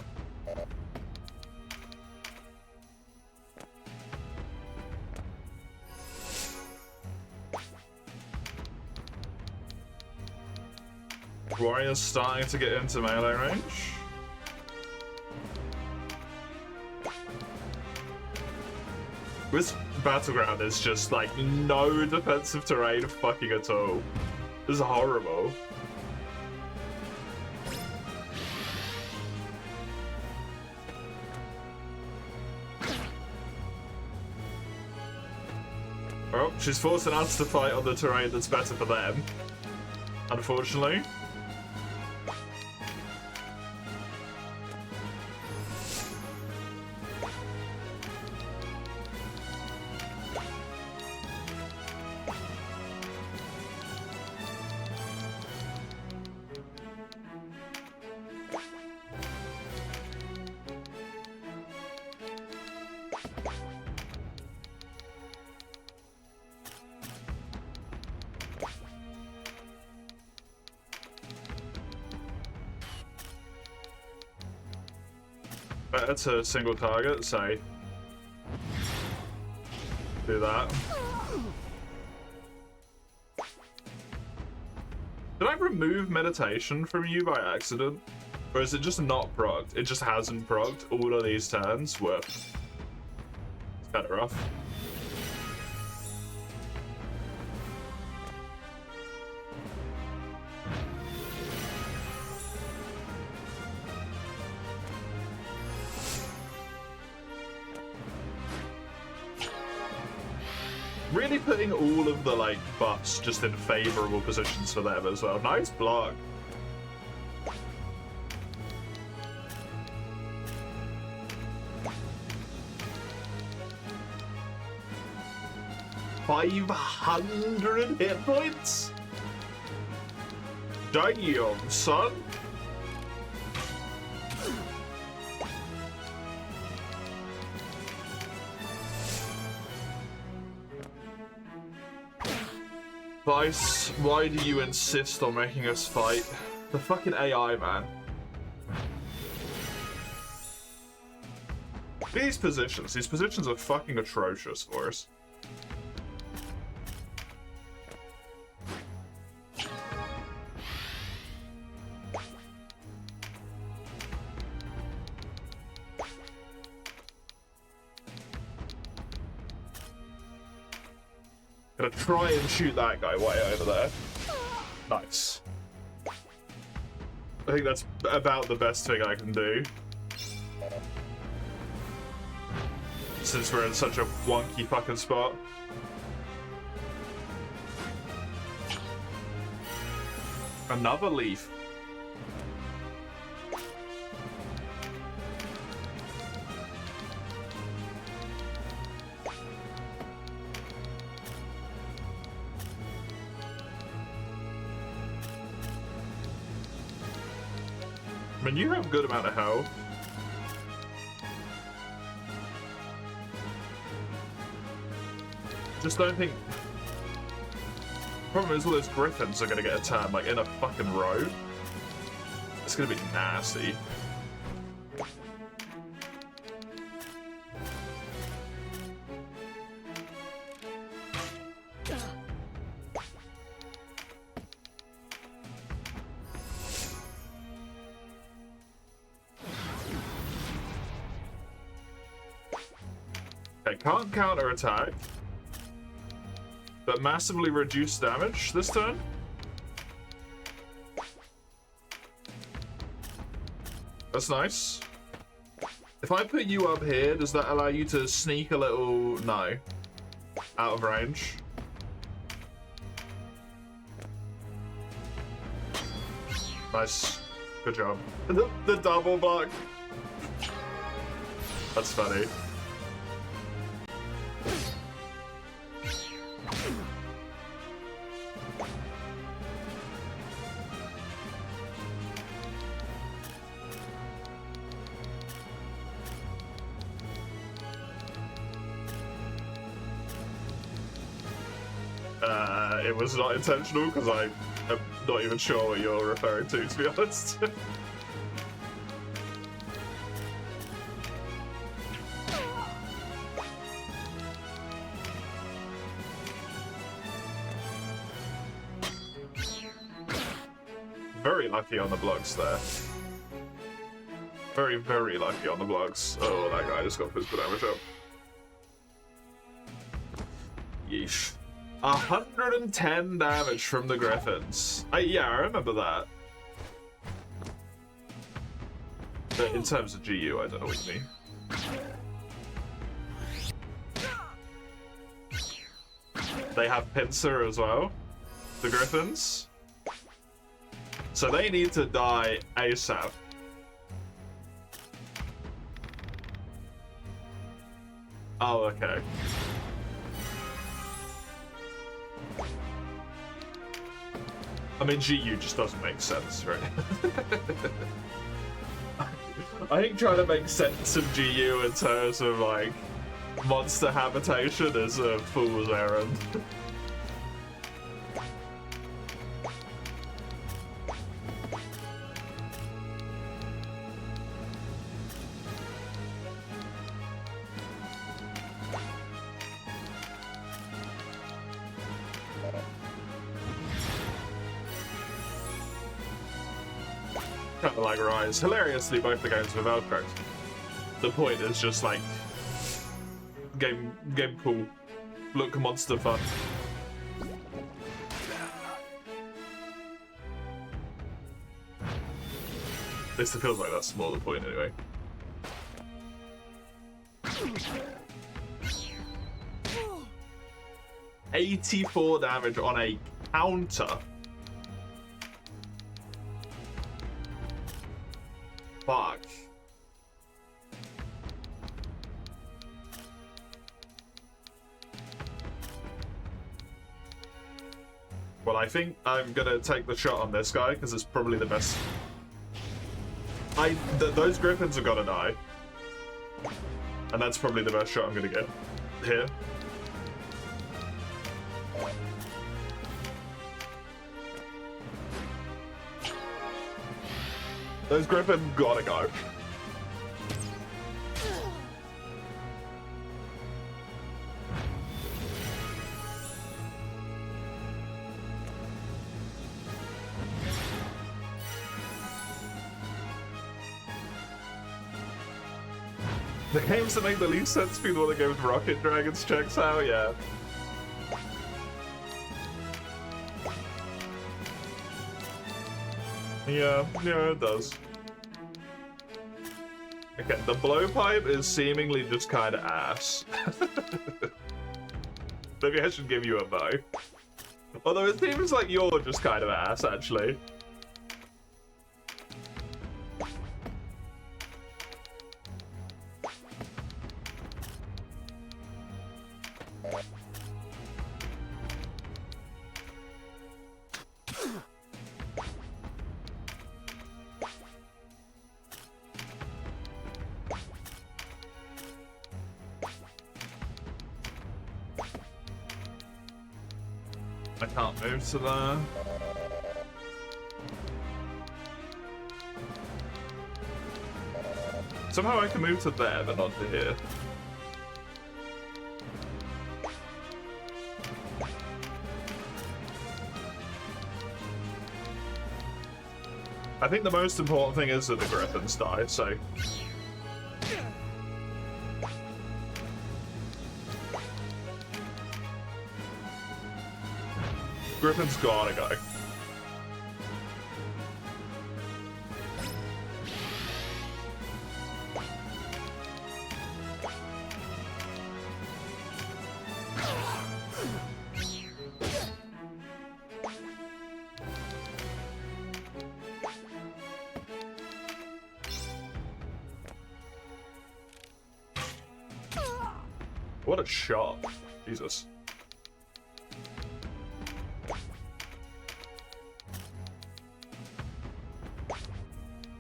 Warrior's starting to get into melee range. This battleground is just like no defensive terrain fucking at all. This is horrible. Oh, she's forcing us to fight on the terrain that's better for them. Unfortunately. That's a single target, so do that. Did I remove meditation from you by accident? Or is it just not progged? It just hasn't progged all of these turns? Well, it's better off. Really putting all of the like buffs just in favorable positions for them as well. Nice block. $500 hit points? Damn, son. Vice, why do you insist on making us fight? The fucking AI, man. These positions are fucking atrocious for us. Gonna try and shoot that guy way over there. Nice. I think that's about the best thing I can do. Since we're in such a wonky fucking spot. Another leaf. I mean, you have a good amount of health. Just don't think... Problem is all those griffins are gonna get a turn, like, in a fucking row. It's gonna be nasty. Okay, can't counter attack. But massively reduced damage this turn. That's nice. If I put you up here, does that allow you to sneak a little... No. Out of range. Nice. Good job. The double block. That's funny. It was not intentional because I Not even sure what you're referring to be honest. Very lucky on the blocks there. Very, very lucky on the blocks. Oh, that guy just got physical damage up. Yeesh. 110 damage from the Griffins. Yeah, I remember that. But in terms of GU, I don't know what you mean. They have pincer as well, the Griffins. So they need to die ASAP. Oh, okay. I mean, GU just doesn't make sense, right? I think trying to make sense of GU in terms of, like, monster habitation is a fool's errand. Kind of like Rise. Hilariously, both the games were Velcro. The point is just like game cool, look monster fun. At least it feels like that's more the point anyway. $84 damage on a counter. Fuck. Well, I think I'm gonna take the shot on this guy because it's probably the best. Those Griffins are gonna die, and that's probably the best shot I'm gonna get here. Those Griffins gotta go. The games that make the least sense be the one that goes Rocket Dragons checks out, yeah. Yeah, it does. Okay, the blowpipe is seemingly just kind of ass. Maybe I should give you a bow. Although it seems like you're just kind of ass, actually. I can't move to there. Somehow I can move to there, but not to here. I think the most important thing is that the Griffins die, so... Griffin's gotta go. What a shot. Jesus.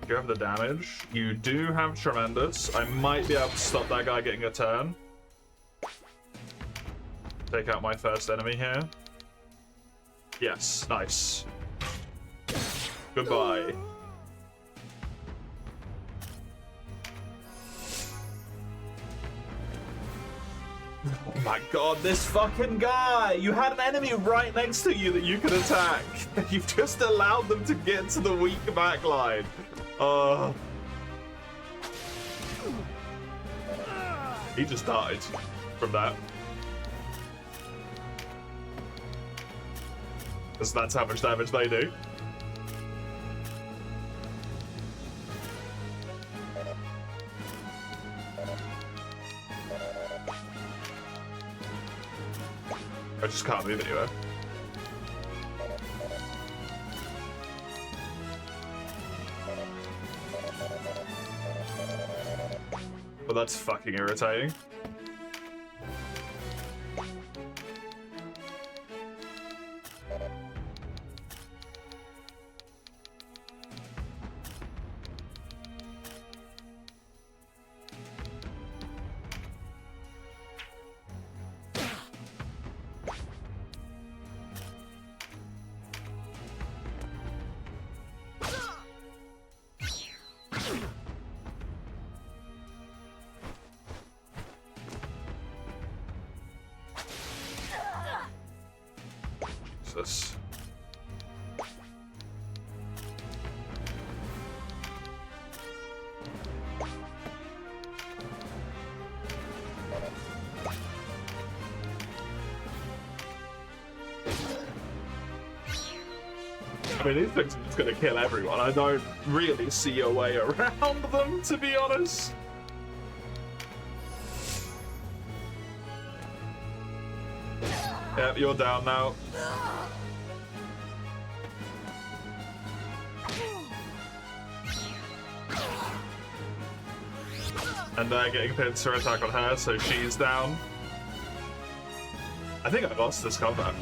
You have the damage. You do have Tremendous. I might be able to stop that guy getting a turn. Take out my first enemy here. Yes, nice. Goodbye. Oh my god, this fucking guy! You had an enemy right next to you that you could attack. You've just allowed them to get to the weak backline. He just died from that. Because that's how much damage they do. I just can't move anywhere. Well, that's fucking irritating. Jesus. I mean, these things are just gonna kill everyone. I don't really see a way around them, to be honest. Yep, you're down now. And getting a pincer attack on her, so she's down. I think I lost this combat.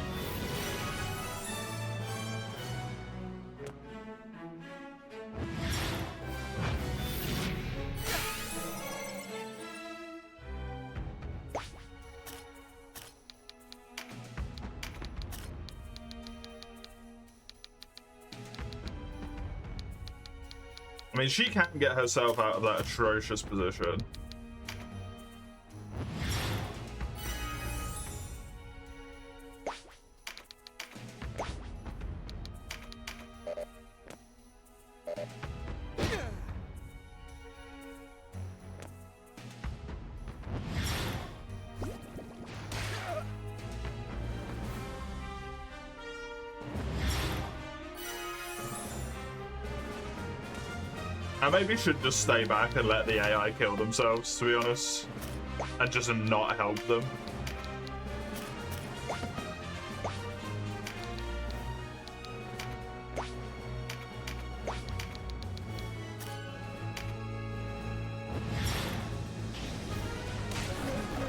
I mean, she can get herself out of that atrocious position. I maybe should just stay back and let the AI kill themselves, to be honest, and just not help them.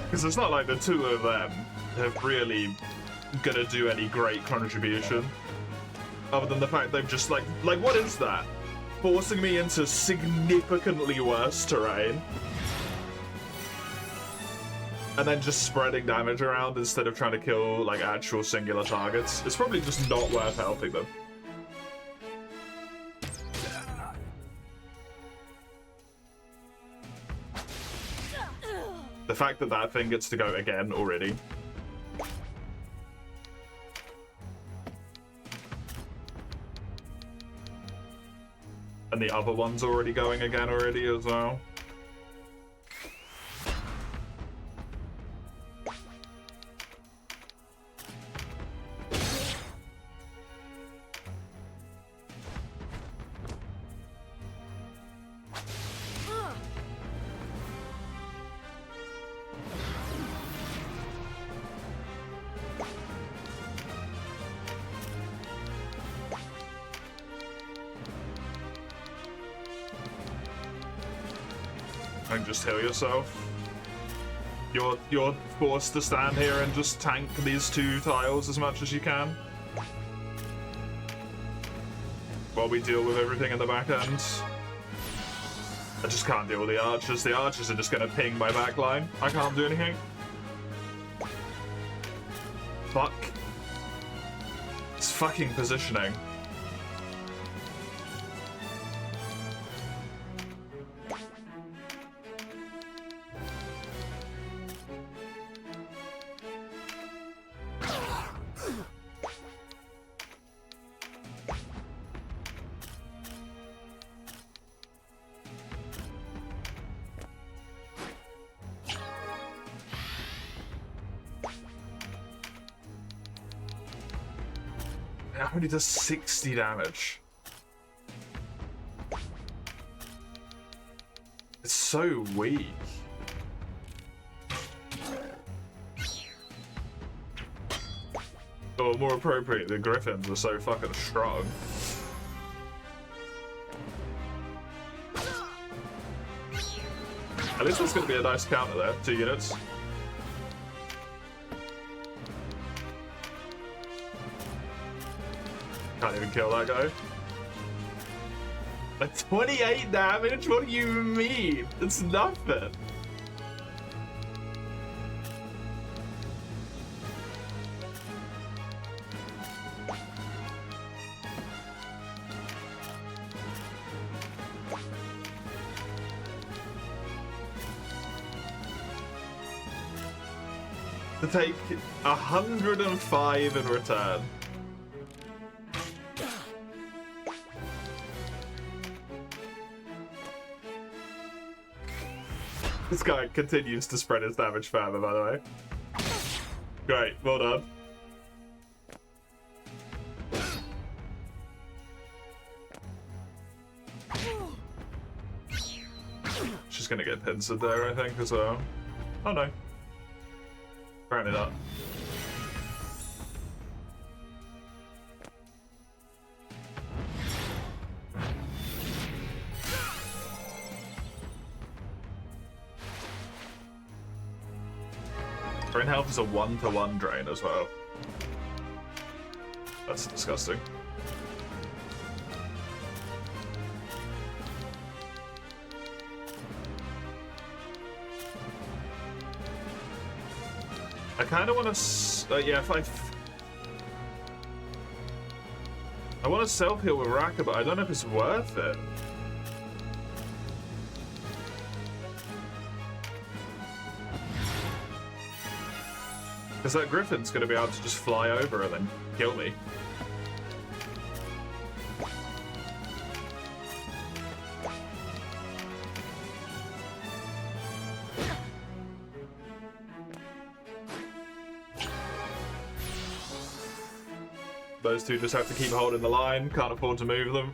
Because it's not like the two of them have really gonna do any great contribution, other than the fact they've just like what is that? Forcing me into significantly worse terrain. And then just spreading damage around instead of trying to kill, like, actual singular targets. It's probably just not worth helping them. The fact that that thing gets to go again already. And the other one's already going again already as well. And just heal yourself. You're forced to stand here and just tank these two tiles as much as you can, while we deal with everything in the back end. I just can't deal with the archers. The archers are just gonna ping my backline. I can't do anything. Fuck. It's fucking positioning. Only does 60 damage. It's so weak. Or more appropriate, the griffins are so fucking strong. At least that's going to be a nice counter there. 2 units. Can't even kill that guy. Like 28 damage? What do you mean? It's nothing. To take 105 in return. This guy continues to spread his damage further, by the way. Great, well done. She's gonna get pincered there, I think, as well. Oh no. Apparently not. Brain health is a 1-to-1 drain as well. That's disgusting. I kind of want to, yeah, if I want to self-heal with Raka, but I don't know if it's worth it. Because that Griffin's going to be able to just fly over and then kill me. Those two just have to keep holding the line, can't afford to move them.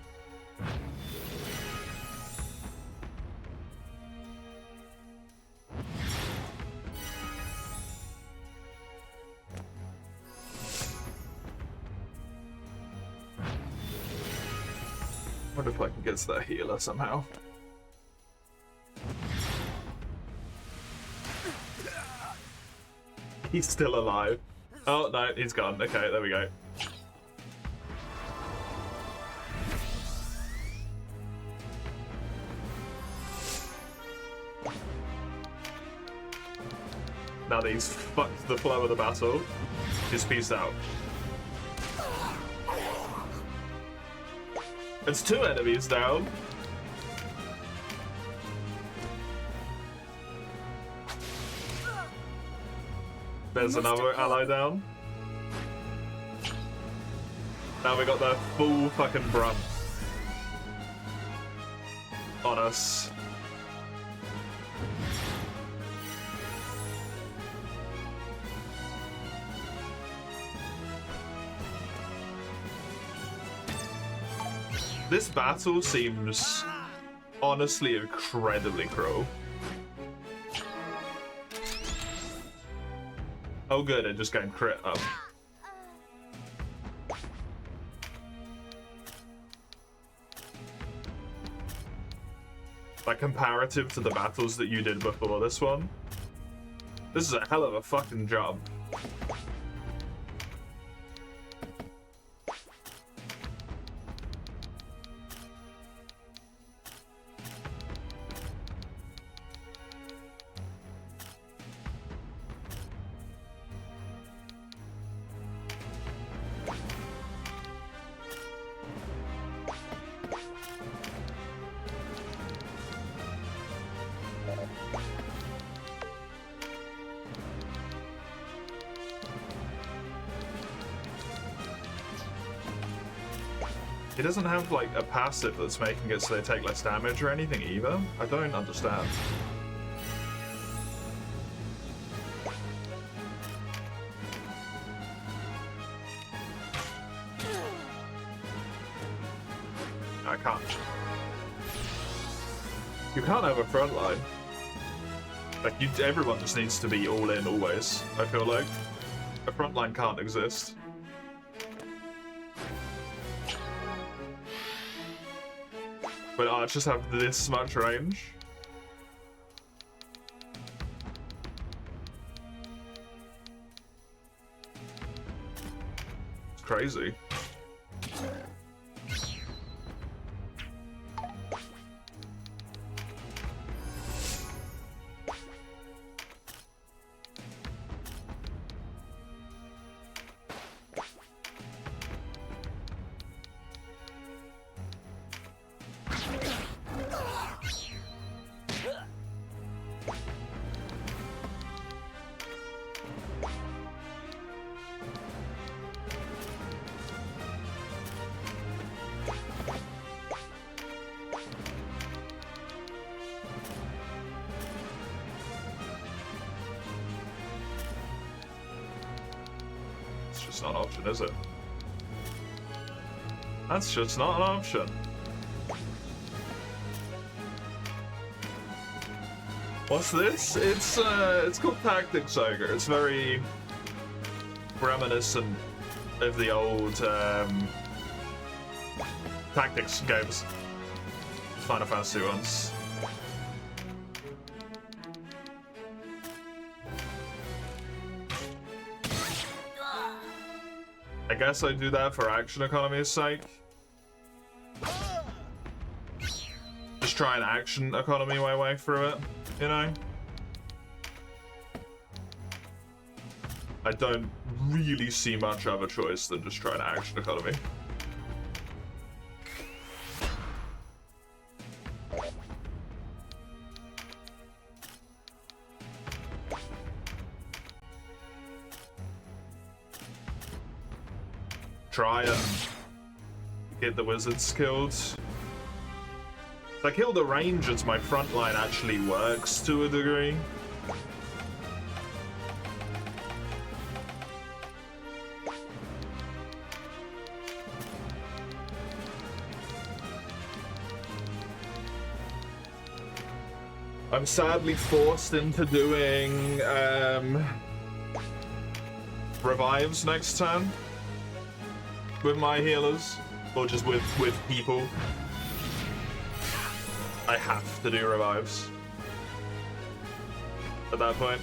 I wonder if I can get to that healer somehow. He's still alive. Oh no, he's gone. Okay, there we go. Now that he's fucked the flow of the battle, just peace out. It's 2 enemies down. There's another ally down. Now we got the full fucking brunt on us. This battle seems honestly incredibly cruel. Oh good, it just came crit up. Like comparative to the battles that you did before this one, this is a hell of a fucking job. It doesn't have like a passive that's making it so they take less damage or anything either. I don't understand. You can't have a front line. Like, everyone just needs to be all in always, I feel like. A front line can't exist. But archers have this much range. It's crazy. It's not an option, is it? That's just not an option. What's this? It's called Tactics Ogre. It's very reminiscent of the old tactics games, Final Fantasy ones. I guess I do that for action economy's sake. Just try and action economy my way through it, you know? I don't really see much other choice than just trying to action economy. Try and get the wizards killed. If I kill the rangers, my front line actually works to a degree. I'm sadly forced into doing revives next turn with my healers, or just with people. I have to do revives at that point.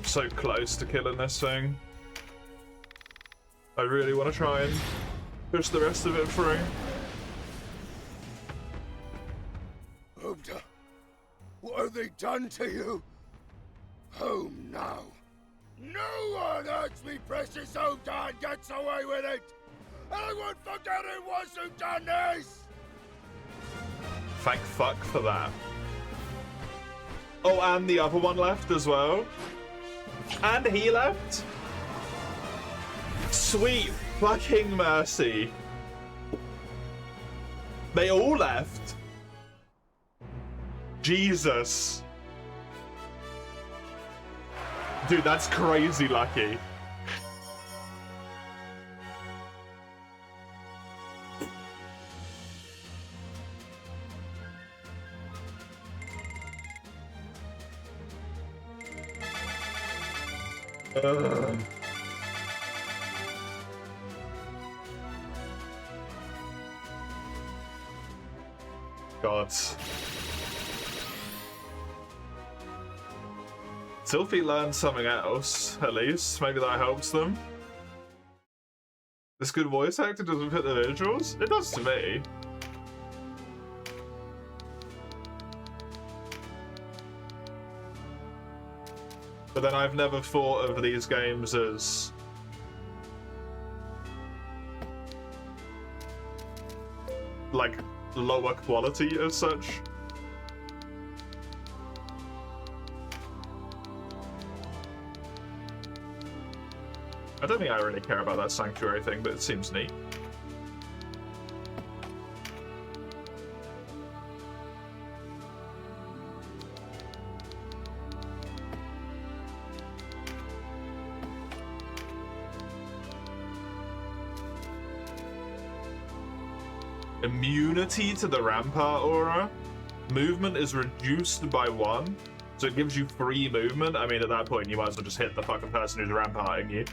So close to killing this thing. I really want to try and push the rest of it through. Ogre, what have they done to you? Home now. No one hurts me precious Ogre and gets away with it. And I won't forget who was who done this. Thank fuck for that. Oh, and the other one left as well. And he left? Sweet fucking mercy. They all left. Jesus. Dude, that's crazy lucky. God. Sylphie learned something else, at least. Maybe that helps them. This good voice actor doesn't fit the visuals? It does to me. But then I've never thought of these games as like lower quality as such. I don't think I really care about that sanctuary thing, but it seems neat. Immunity to the rampart aura. Movement is reduced by 1, so it gives you free movement. I mean, at that point, you might as well just hit the fucking person who's ramparting you.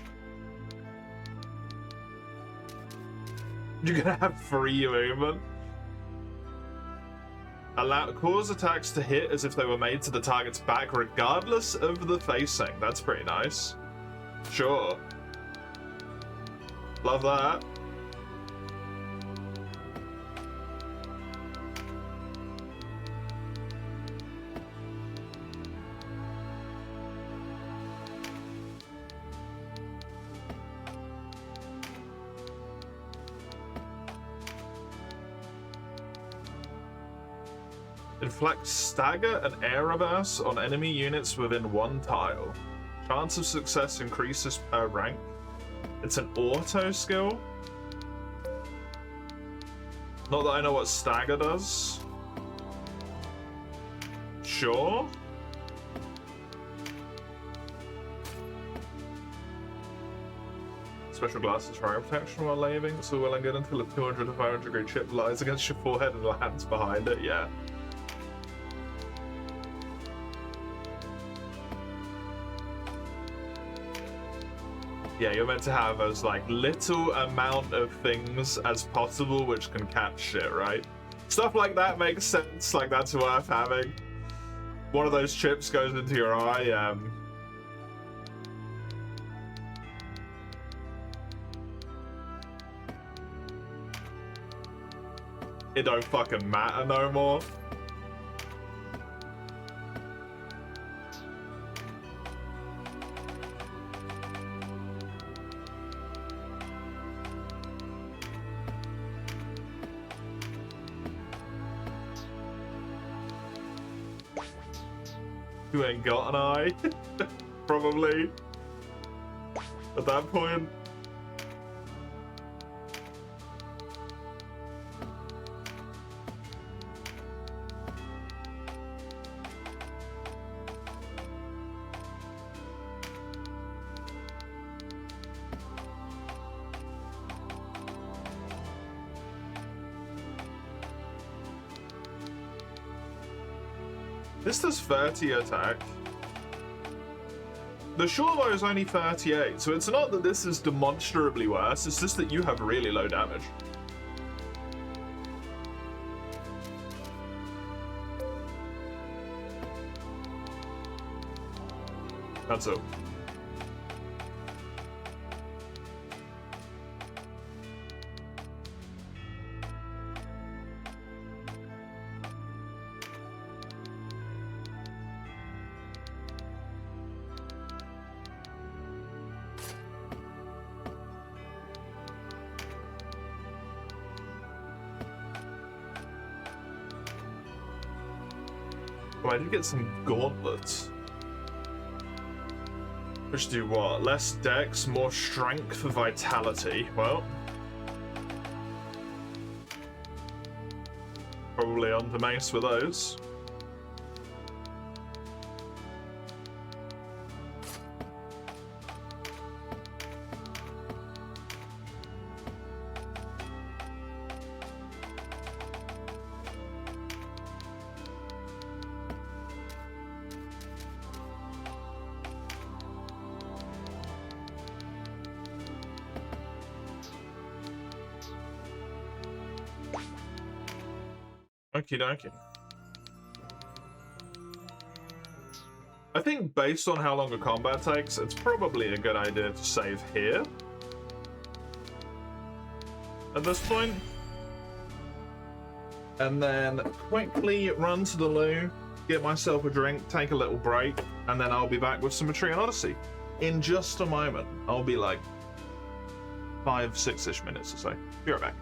You're gonna have free movement. Cause attacks to hit as if they were made to the target's back, regardless of the facing. That's pretty nice. Sure. Love that. Inflict stagger and air reverse on enemy units within 1 tile. Chance of success increases per rank. It's an auto skill. Not that I know what stagger does. Sure. Special glasses for eye protection while laving. It's all well and good until a 200 to 500 degree chip lies against your forehead and lands behind it. Yeah. Yeah, you're meant to have as like little amount of things as possible which can catch shit, right? Stuff like that makes sense, like that's worth having. One of those chips goes into your eye, it don't fucking matter no more. You ain't got an eye, probably, at that point. This does 30 attack. The short bow is only 38, so it's not that this is demonstrably worse, it's just that you have really low damage. That's all. Oh, I did get some gauntlets. Which do what? Less dex, more strength, vitality. Well, probably on the mace with those. Okie dokie. I think based on how long a combat takes, it's probably a good idea to save here. At this point. And then quickly run to the loo, get myself a drink, take a little break, and then I'll be back with some Etrian Odyssey. In just a moment. I'll be like 5-6-ish minutes or so. Be right back.